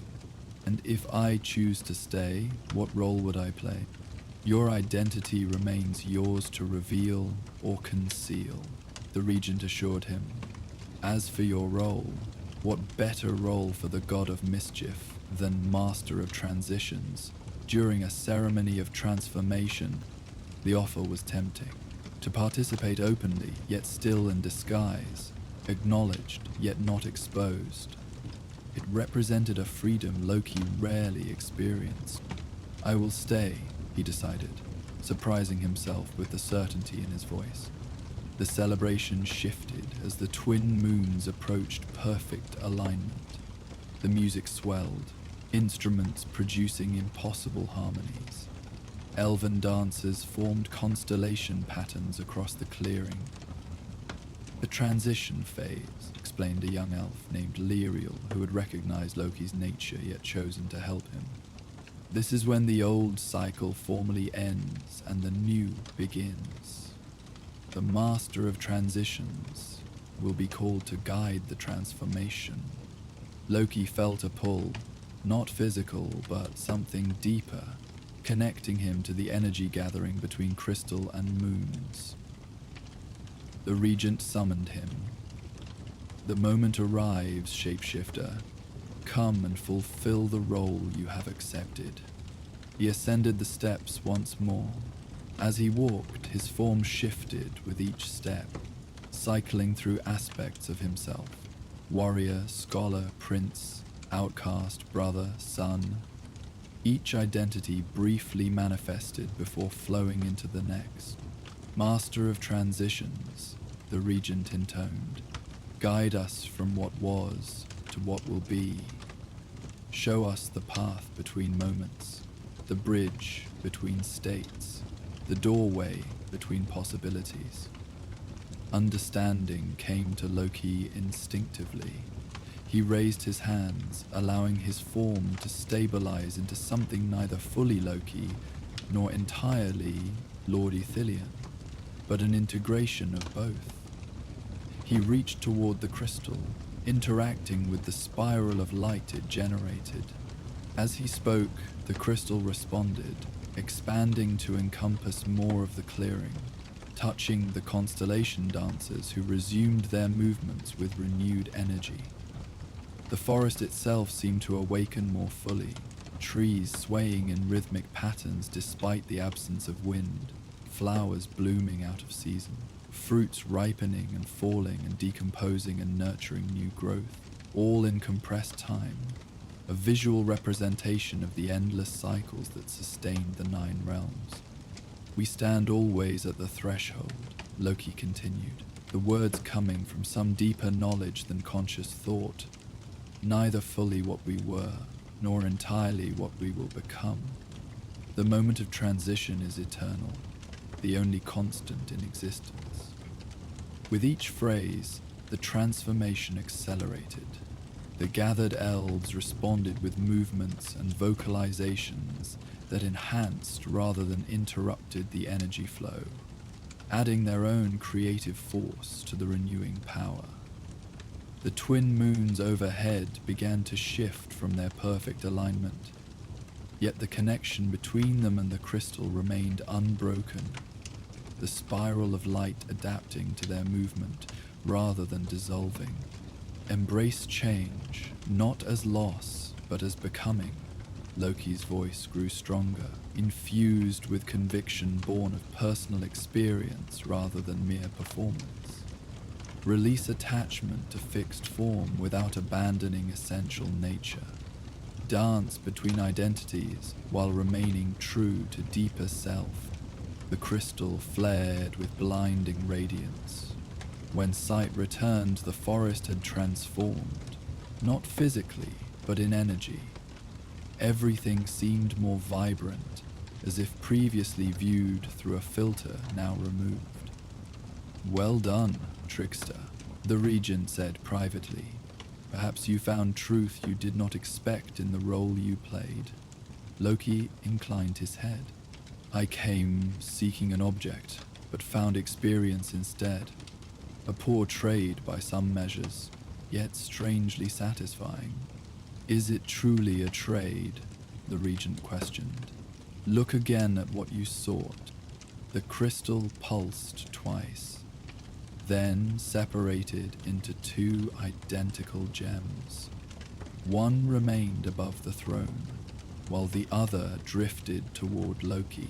Speaker 1: And if I choose to stay, what role would I play? Your identity remains yours to reveal or conceal, the regent assured him. As for your role, what better role for the god of mischief than master of transitions during a ceremony of transformation? The offer was tempting. To participate openly, yet still in disguise, acknowledged, yet not exposed. It represented a freedom Loki rarely experienced. I will stay, he decided, surprising himself with the certainty in his voice. The celebration shifted as the twin moons approached perfect alignment. The music swelled, instruments producing impossible harmonies. Elven dancers formed constellation patterns across the clearing. The transition phase, explained a young elf named Liriel, who had recognized Loki's nature yet chosen to help him. This is when the old cycle formally ends and the new begins. The master of transitions will be called to guide the transformation. Loki felt a pull, not physical, but something deeper, connecting him to the energy gathering between crystal and moons. The regent summoned him. The moment arrives, shapeshifter. Come and fulfill the role you have accepted. He ascended the steps once more. As he walked, his form shifted with each step, cycling through aspects of himself. Warrior, scholar, prince, outcast, brother, son. Each identity briefly manifested before flowing into the next. Master of transitions, the regent intoned. Guide us from what was to what will be. Show us the path between moments, the bridge between states, the doorway between possibilities. Understanding came to Loki instinctively. He raised his hands, allowing his form to stabilize into something neither fully Loki nor entirely Lord Ithilien, but an integration of both. He reached toward the crystal, interacting with the spiral of light it generated. As he spoke, the crystal responded, expanding to encompass more of the clearing, touching the constellation dancers who resumed their movements with renewed energy. The forest itself seemed to awaken more fully, trees swaying in rhythmic patterns despite the absence of wind, flowers blooming out of season, fruits ripening and falling and decomposing and nurturing new growth, all in compressed time. a visual representation of the endless cycles that sustained the 9 realms. "We stand always at the threshold," Loki continued, the words coming from some deeper knowledge than conscious thought, "neither fully what we were, nor entirely what we will become. The moment of transition is eternal, the only constant in existence." With each phrase, the transformation accelerated. The gathered elves responded with movements and vocalizations that enhanced rather than interrupted the energy flow, adding their own creative force to the renewing power. The twin moons overhead began to shift from their perfect alignment, yet the connection between them and the crystal remained unbroken, the spiral of light adapting to their movement rather than dissolving. "Embrace change, not as loss, but as becoming." Loki's voice grew stronger, infused with conviction born of personal experience rather than mere performance. "Release attachment to fixed form without abandoning essential nature. Dance between identities while remaining true to deeper self." The crystal flared with blinding radiance. When sight returned, the forest had transformed, not physically, but in energy. Everything seemed more vibrant, as if previously viewed through a filter now removed. "Well done, trickster," the regent said privately. "Perhaps you found truth you did not expect in the role you played." Loki inclined his head. "I came seeking an object, but found experience instead. A poor trade by some measures, yet strangely satisfying." "Is it truly a trade?" the regent questioned. "Look again at what you sought." The crystal pulsed twice, then separated into 2 identical gems. One remained above the throne, while the other drifted toward Loki.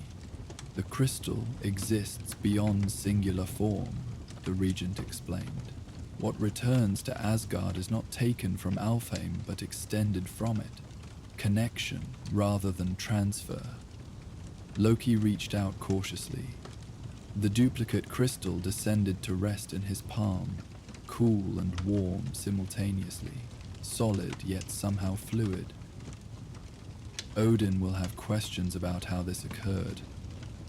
Speaker 1: "The crystal exists beyond singular form," the regent explained. "What returns to Asgard is not taken from Alfheim but extended from it. Connection rather than transfer." Loki reached out cautiously. The duplicate crystal descended to rest in his palm, cool and warm simultaneously, solid yet somehow fluid. "Odin will have questions about how this occurred.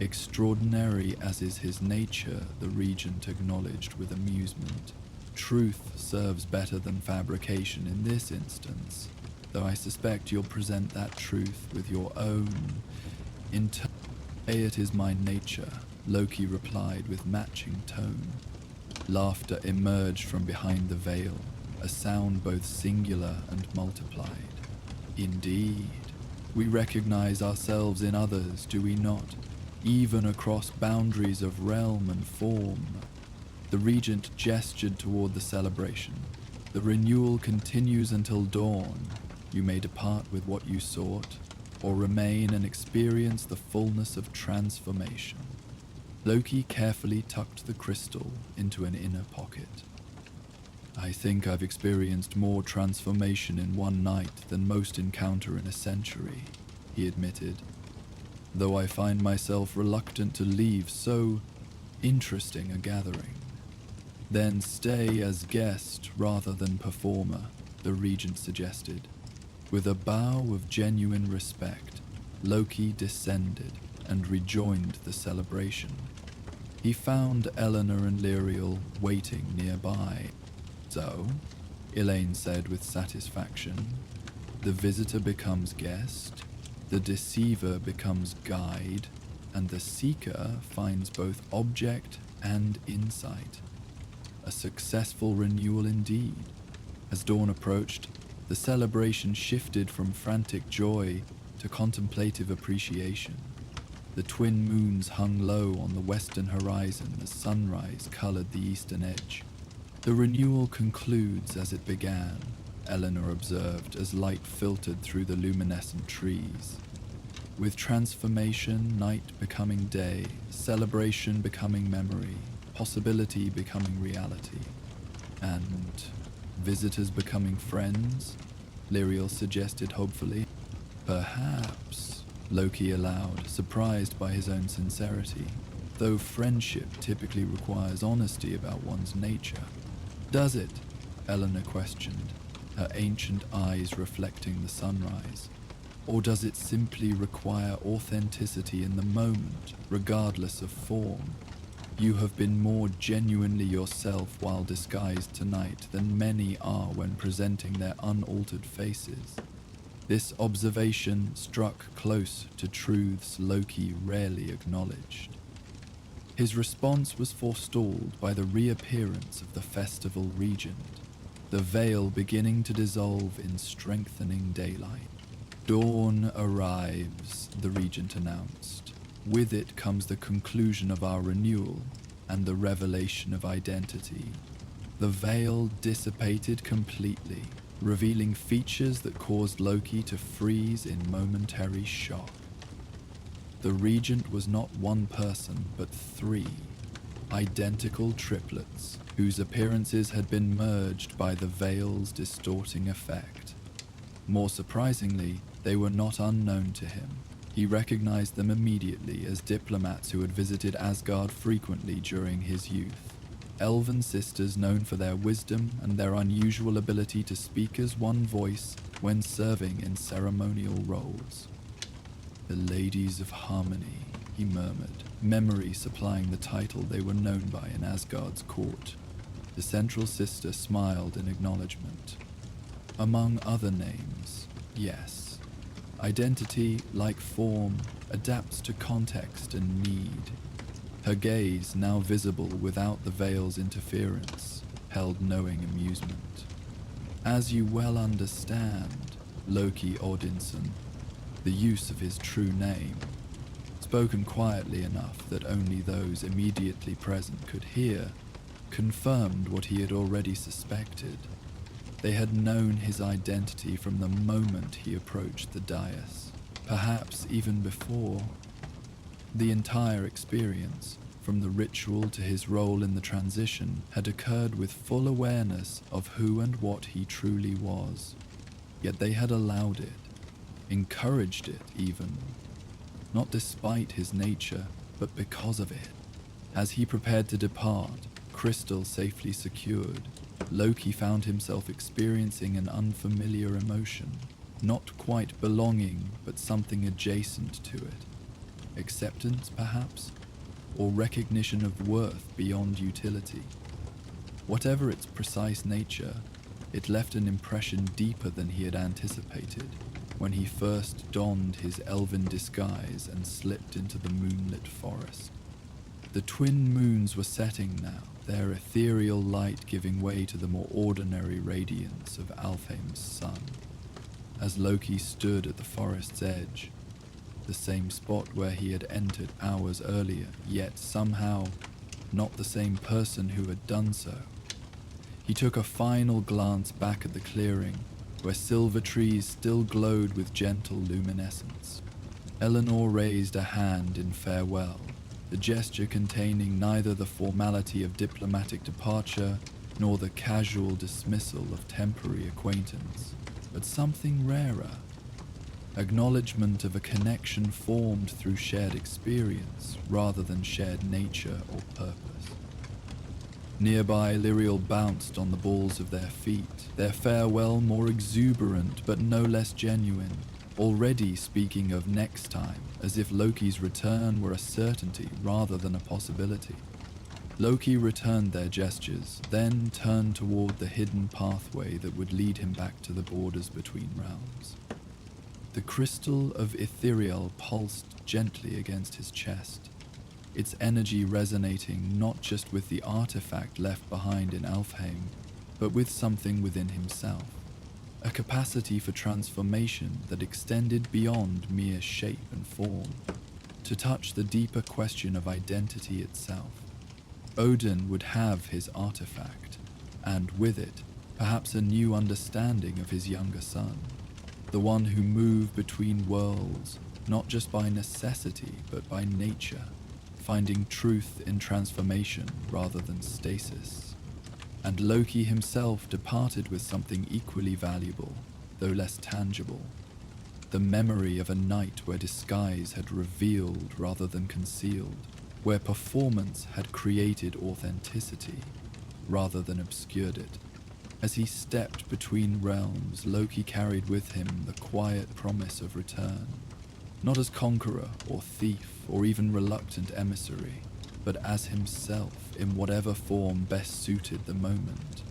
Speaker 1: Extraordinary as is his nature," the regent acknowledged with amusement. "Truth serves better than fabrication in this instance, though I suspect you'll present that truth with your own "It is my nature," Loki replied with matching tone. Laughter emerged from behind the veil, a sound both singular and multiplied. "Indeed, we recognize ourselves in others, do we not? Even across boundaries of realm and form." The regent gestured toward the celebration. "The renewal continues until dawn. You may depart with what you sought, or remain and experience the fullness of transformation." Loki carefully tucked the crystal into an inner pocket. "I think I've experienced more transformation in one night than most encounter in a century," he admitted, "though I find myself reluctant to leave so interesting a gathering." "Then stay as guest rather than performer," the regent suggested. With a bow of genuine respect, Loki descended and rejoined the celebration. He found Eleanor and Lyriel waiting nearby. "So," Elaine said with satisfaction, "the visitor becomes guest, the deceiver becomes guide, and the seeker finds both object and insight. A successful renewal indeed." As dawn approached, the celebration shifted from frantic joy to contemplative appreciation. The twin moons hung low on the western horizon as sunrise colored the eastern edge. "The renewal concludes as it began," Eleanor observed as light filtered through the luminescent trees. "With transformation, night becoming day, celebration becoming memory, possibility becoming reality, and visitors becoming friends." Lyriel suggested hopefully. Perhaps, Loki allowed, surprised by his own sincerity, though friendship typically requires honesty about one's nature. Does it? Eleanor questioned, her ancient eyes reflecting the sunrise. Or does it simply require authenticity in the moment, regardless of form? You have been more genuinely yourself while disguised tonight than many are when presenting their unaltered faces. This observation struck close to truths Loki rarely acknowledged. His response was forestalled by the reappearance of the festival regent, the veil beginning to dissolve in strengthening daylight. Dawn arrives, the regent announced. With it comes the conclusion of our renewal and the revelation of identity. The veil dissipated completely, revealing features that caused Loki to freeze in momentary shock. The regent was not one person, but three, identical triplets, whose appearances had been merged by the veil's distorting effect. More surprisingly, they were not unknown to him. He recognized them immediately as diplomats who had visited Asgard frequently during his youth. Elven sisters known for their wisdom and their unusual ability to speak as one voice when serving in ceremonial roles. The Ladies of Harmony, he murmured, memory supplying the title they were known by in Asgard's court. The central sister smiled in acknowledgement. Among other names, yes. Identity, like form, adapts to context and need. Her gaze, now visible without the veil's interference, held knowing amusement. As you well understand, Loki Odinson, the use of his true name, spoken quietly enough that only those immediately present could hear, confirmed what he had already suspected. They had known his identity from the moment he approached the dais, perhaps even before. The entire experience, from the ritual to his role in the transition, had occurred with full awareness of who and what he truly was. Yet they had allowed it, encouraged it even, not despite his nature, but because of it. As he prepared to depart, Crystal safely secured, Loki found himself experiencing an unfamiliar emotion, not quite belonging, but something adjacent to it. Acceptance, perhaps, or recognition of worth beyond utility. Whatever its precise nature, it left an impression deeper than he had anticipated when he first donned his elven disguise and slipped into the moonlit forest. The twin moons were setting now, their ethereal light giving way to the more ordinary radiance of Alfheim's sun. As Loki stood at the forest's edge, the same spot where he had entered hours earlier, yet somehow not the same person who had done so. He took a final glance back at the clearing, where silver trees still glowed with gentle luminescence. Eleanor raised a hand in farewell, the gesture containing neither the formality of diplomatic departure nor the casual dismissal of temporary acquaintance, but something rarer. Acknowledgement of a connection formed through shared experience rather than shared nature or purpose. Nearby, Lyriel bounced on the balls of their feet, their farewell more exuberant but no less genuine, already speaking of next time, as if Loki's return were a certainty rather than a possibility. Loki returned their gestures, then turned toward the hidden pathway that would lead him back to the borders between realms. The crystal of Ithuriel pulsed gently against his chest, its energy resonating not just with the artifact left behind in Alfheim, but with something within himself, a capacity for transformation that extended beyond mere shape and form, to touch the deeper question of identity itself. Odin would have his artifact, and with it, perhaps a new understanding of his younger son, the one who moved between worlds, not just by necessity, but by nature, finding truth in transformation rather than stasis. And Loki himself departed with something equally valuable, though less tangible. The memory of a night where disguise had revealed rather than concealed, where performance had created authenticity rather than obscured it. As he stepped between realms, Loki carried with him the quiet promise of return, not as conqueror or thief or even reluctant emissary, but as himself in whatever form best suited the moment.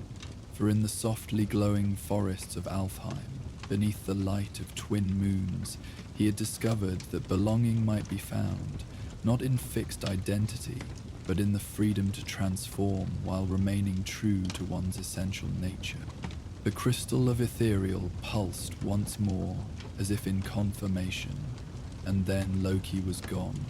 Speaker 1: For in the softly glowing forests of Alfheim, beneath the light of twin moons, he had discovered that belonging might be found, not in fixed identity, but in the freedom to transform while remaining true to one's essential nature. The crystal of ethereal pulsed once more, as if in confirmation, and then Loki was gone,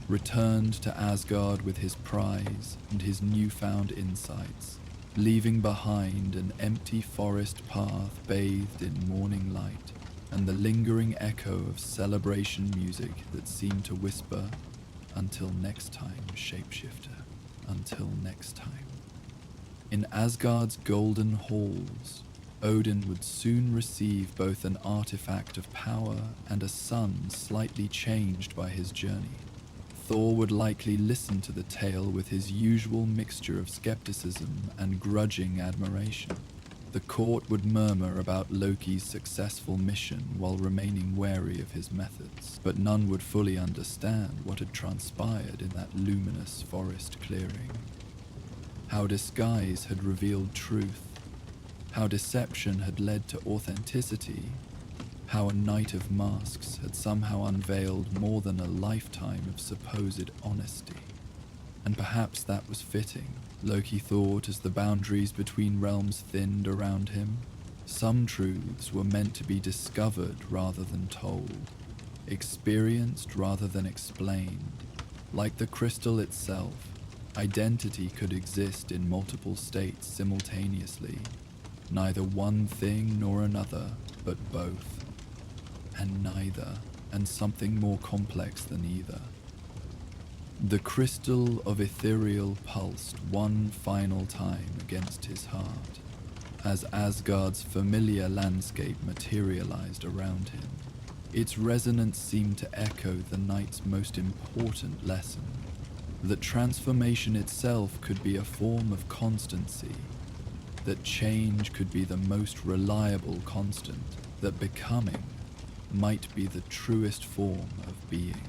Speaker 1: returned to Asgard with his prize and his newfound insights, leaving behind an empty forest path bathed in morning light and the lingering echo of celebration music that seemed to whisper, "Until next time, shapeshifter, until next time." In Asgard's golden halls, Odin would soon receive both an artifact of power and a son slightly changed by his journey. Thor would likely listen to the tale with his usual mixture of skepticism and grudging admiration. The court would murmur about Loki's successful mission while remaining wary of his methods, but none would fully understand what had transpired in that luminous forest clearing. How disguise had revealed truth, how deception had led to authenticity, how a night of masks had somehow unveiled more than a lifetime of supposed honesty. And perhaps that was fitting, Loki thought, as the boundaries between realms thinned around him. Some truths were meant to be discovered rather than told, experienced rather than explained. Like the crystal itself, identity could exist in multiple states simultaneously, neither one thing nor another, but both, and neither, and something more complex than either. The crystal of ethereal pulsed one final time against his heart, as Asgard's familiar landscape materialized around him. Its resonance seemed to echo the night's most important lesson, that transformation itself could be a form of constancy, that change could be the most reliable constant, that becoming might be the truest form of being.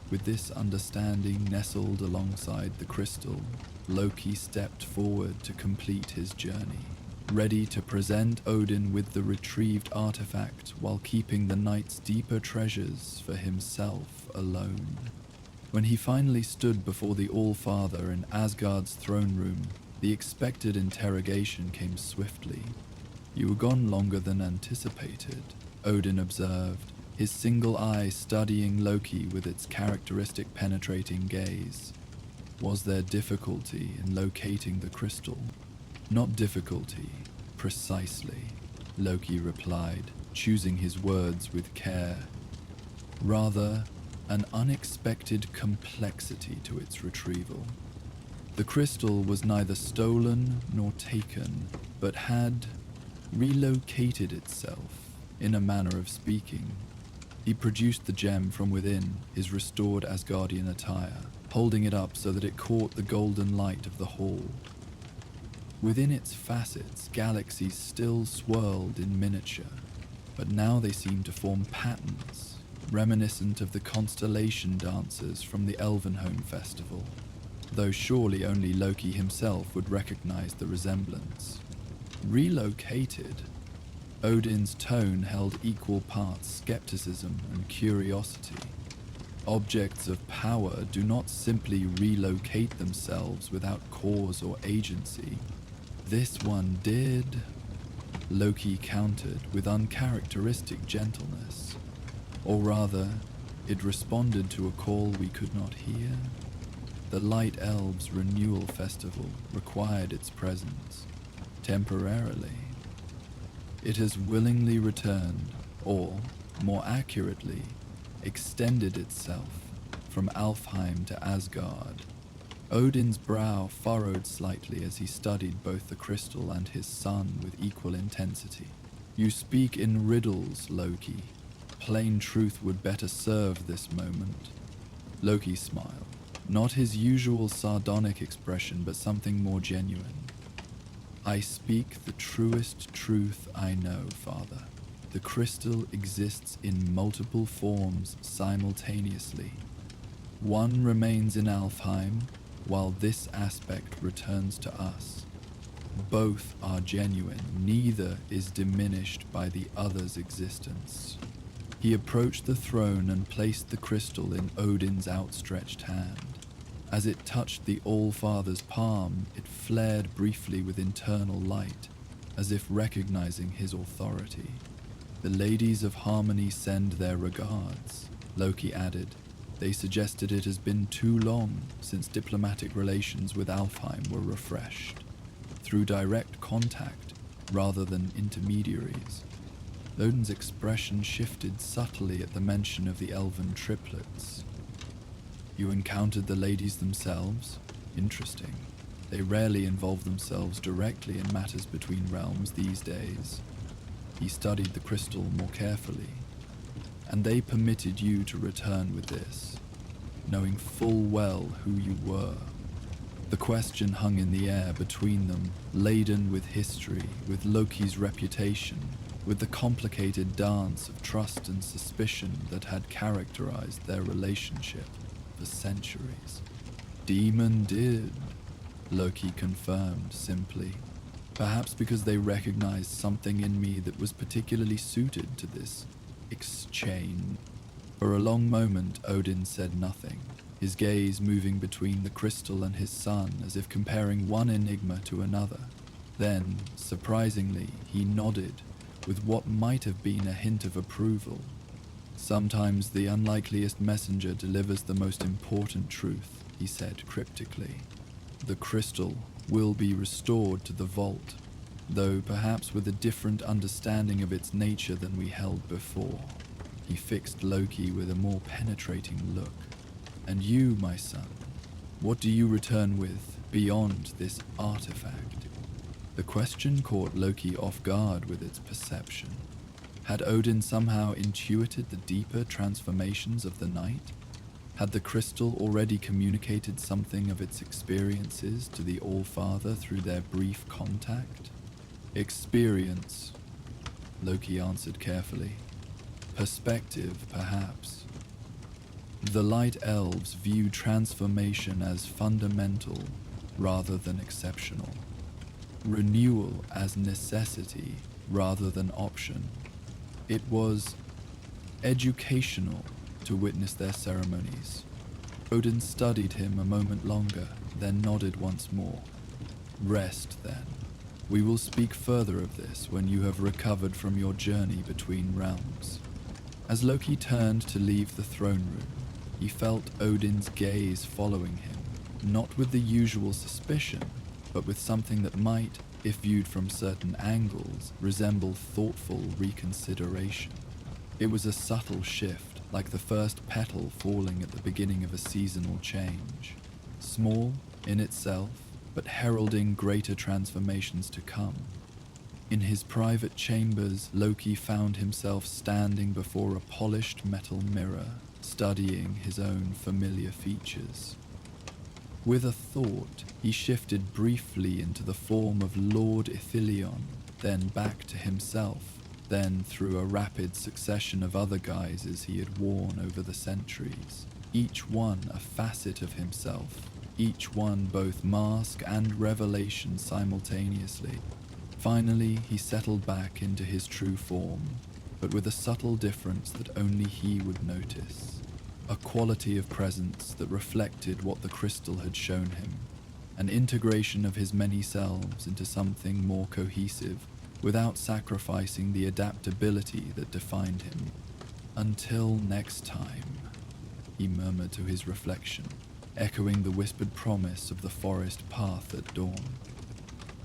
Speaker 1: With this understanding nestled alongside the crystal, Loki stepped forward to complete his journey, ready to present Odin with the retrieved artifact while keeping the night's deeper treasures for himself alone. When he finally stood before the All-Father in Asgard's throne room, the expected interrogation came swiftly. "You were gone longer than anticipated," Odin observed, his single eye studying Loki with its characteristic penetrating gaze. "Was there difficulty in locating the crystal?" "Not difficulty, precisely," Loki replied, choosing his words with care. "Rather, an unexpected complexity to its retrieval. The crystal was neither stolen nor taken, but had relocated itself, in a manner of speaking." He produced the gem from within his restored Asgardian attire, holding it up so that it caught the golden light of the hall. Within its facets, galaxies still swirled in miniature, but now they seemed to form patterns, reminiscent of the constellation dances from the Elvenhome festival, though surely only Loki himself would recognize the resemblance. Relocated? Odin's tone held equal parts skepticism and curiosity. Objects of power do not simply relocate themselves without cause or agency. This one did, Loki countered with uncharacteristic gentleness. Or rather, it responded to a call we could not hear. The Light Elves' renewal festival required its presence, temporarily. It has willingly returned, or, more accurately, extended itself from Alfheim to Asgard. Odin's brow furrowed slightly as he studied both the crystal and his son with equal intensity. You speak in riddles, Loki. Plain truth would better serve this moment. Loki smiled, not his usual sardonic expression, but something more genuine. I speak the truest truth I know, Father. The crystal exists in multiple forms simultaneously. One remains in Alfheim, while this aspect returns to us. Both are genuine, neither is diminished by the other's existence. He approached the throne and placed the crystal in Odin's outstretched hand. As it touched the All-Father's palm, it flared briefly with internal light, as if recognizing his authority. The ladies of Harmony send their regards, Loki added. They suggested it has been too long since diplomatic relations with Alfheim were refreshed, through direct contact rather than intermediaries. Odin's expression shifted subtly at the mention of the elven triplets. You encountered the ladies themselves? Interesting. They rarely involve themselves directly in matters between realms these days. He studied the crystal more carefully. And they permitted you to return with this, knowing full well who you were. The question hung in the air between them, laden with history, with Loki's reputation, with the complicated dance of trust and suspicion that had characterized their relationship for centuries. Demon did, Loki confirmed simply. Perhaps because they recognized something in me that was particularly suited to this exchange. For a long moment, Odin said nothing, his gaze moving between the crystal and his son as if comparing one enigma to another. Then, surprisingly, he nodded with what might have been a hint of approval. Sometimes the unlikeliest messenger delivers the most important truth, he said cryptically. The crystal will be restored to the vault, though perhaps with a different understanding of its nature than we held before. He fixed Loki with a more penetrating look. And you, my son, what do you return with beyond this artifact? The question caught Loki off guard with its perception. Had Odin somehow intuited the deeper transformations of the night? Had the crystal already communicated something of its experiences to the All-Father through their brief contact? Experience, Loki answered carefully. Perspective, perhaps. The Light Elves view transformation as fundamental rather than exceptional. Renewal as necessity rather than option. It was educational to witness their ceremonies. Odin studied him a moment longer, then nodded once more. Rest, then. We will speak further of this when you have recovered from your journey between realms. As Loki turned to leave the throne room, he felt Odin's gaze following him, not with the usual suspicion, but with something that might, if viewed from certain angles, resemble thoughtful reconsideration. It was a subtle shift, like the first petal falling at the beginning of a seasonal change. Small in itself, but heralding greater transformations to come. In his private chambers, Loki found himself standing before a polished metal mirror, studying his own familiar features. With a thought, he shifted briefly into the form of Lord Ithilien, then back to himself, then through a rapid succession of other guises he had worn over the centuries, each one a facet of himself, each one both mask and revelation simultaneously. Finally, he settled back into his true form, but with a subtle difference that only he would notice. A quality of presence that reflected what the crystal had shown him, an integration of his many selves into something more cohesive, without sacrificing the adaptability that defined him. Until next time, he murmured to his reflection, echoing the whispered promise of the forest path at dawn.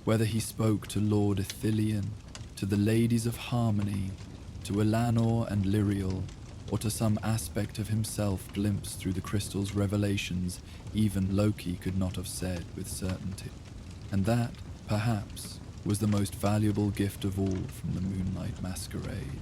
Speaker 1: Whether he spoke to Lord Ithilien, to the Ladies of Harmony, to Elanor and Lyriel, or to some aspect of himself glimpsed through the crystal's revelations, even Loki could not have said with certainty. And that, perhaps, was the most valuable gift of all from the Moonlight Masquerade.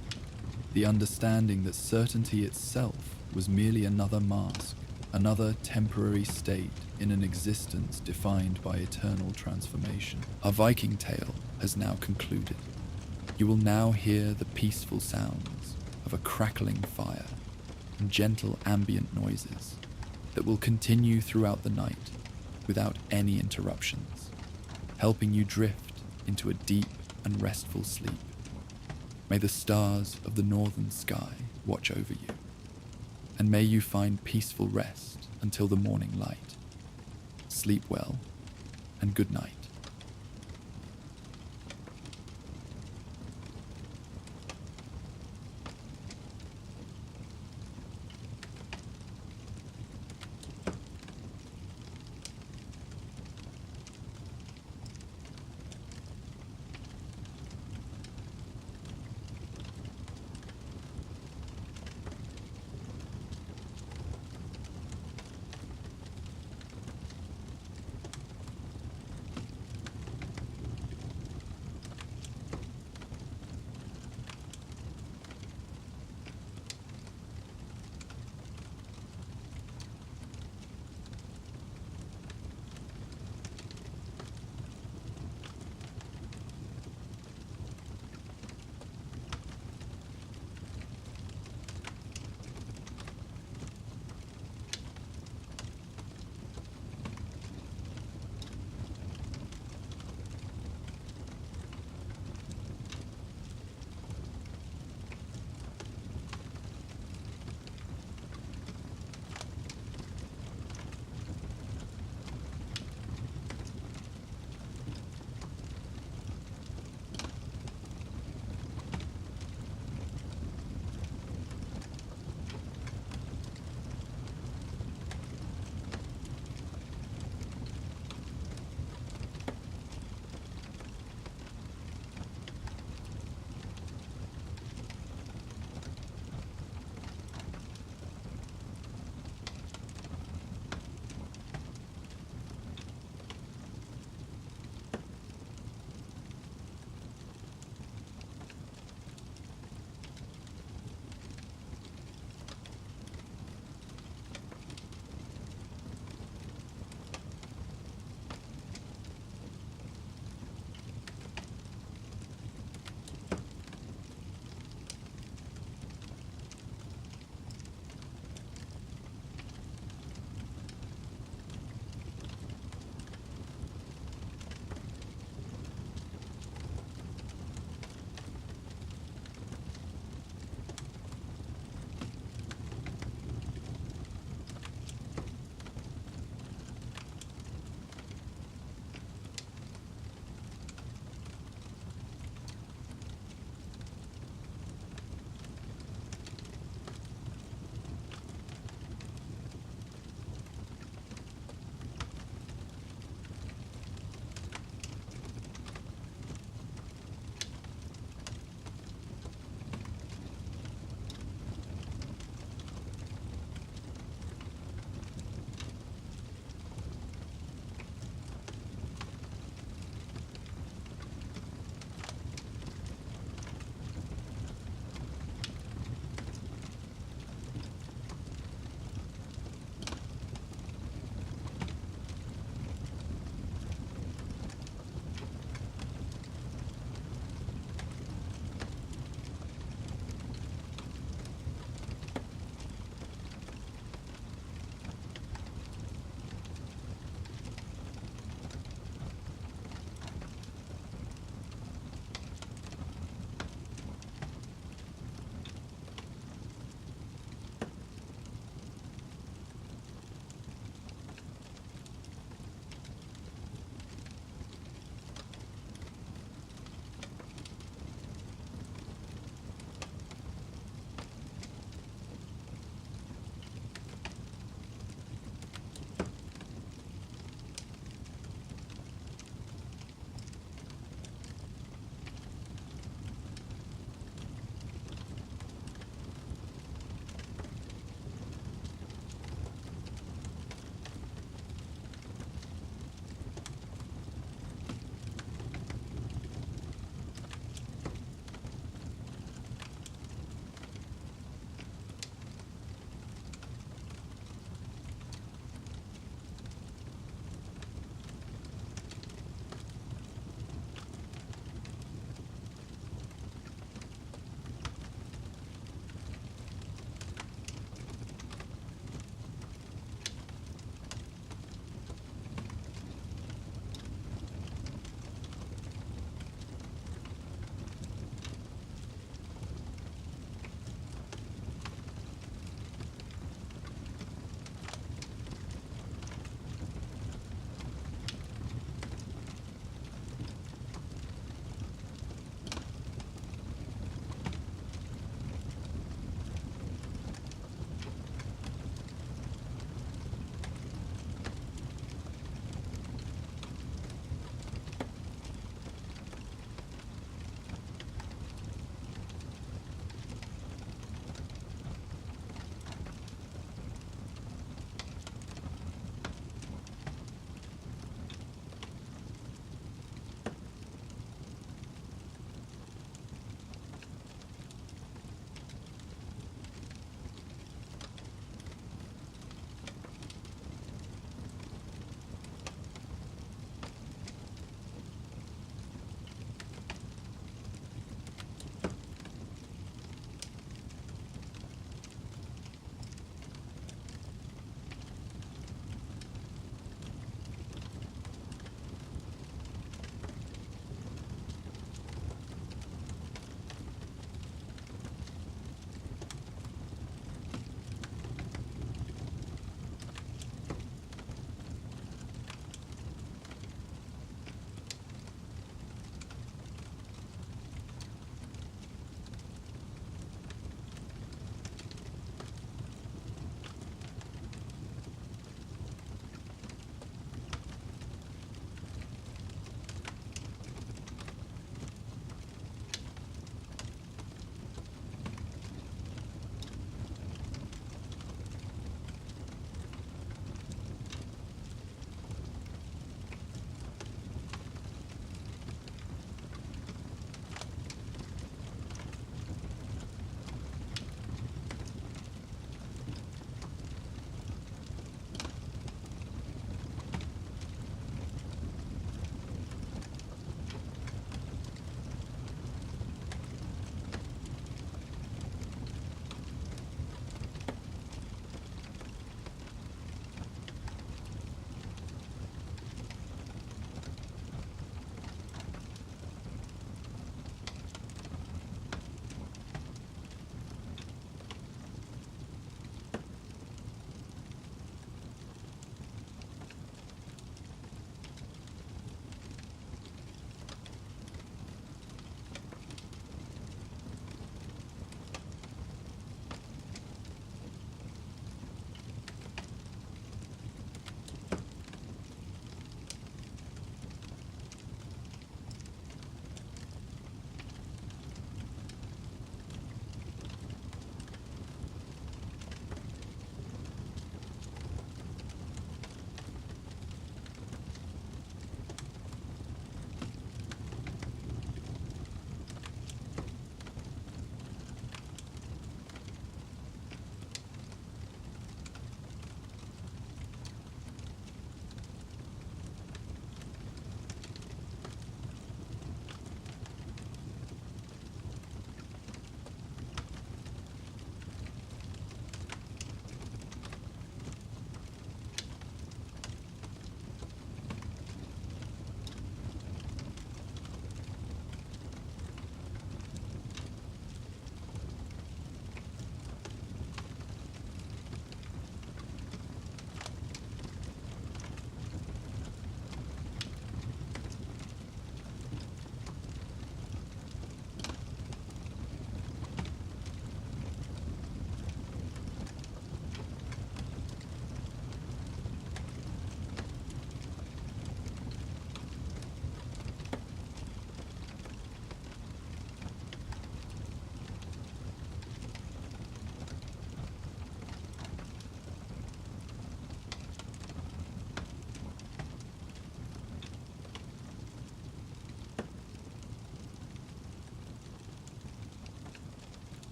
Speaker 1: The understanding that certainty itself was merely another mask, another temporary state in an existence defined by eternal transformation. Our Viking tale has now concluded. You will now hear the peaceful sounds of a crackling fire and gentle ambient noises that will continue throughout the night without any interruptions, helping you drift into a deep and restful sleep. May the stars of the northern sky watch over you, and may you find peaceful rest until the morning light. Sleep well, and good night.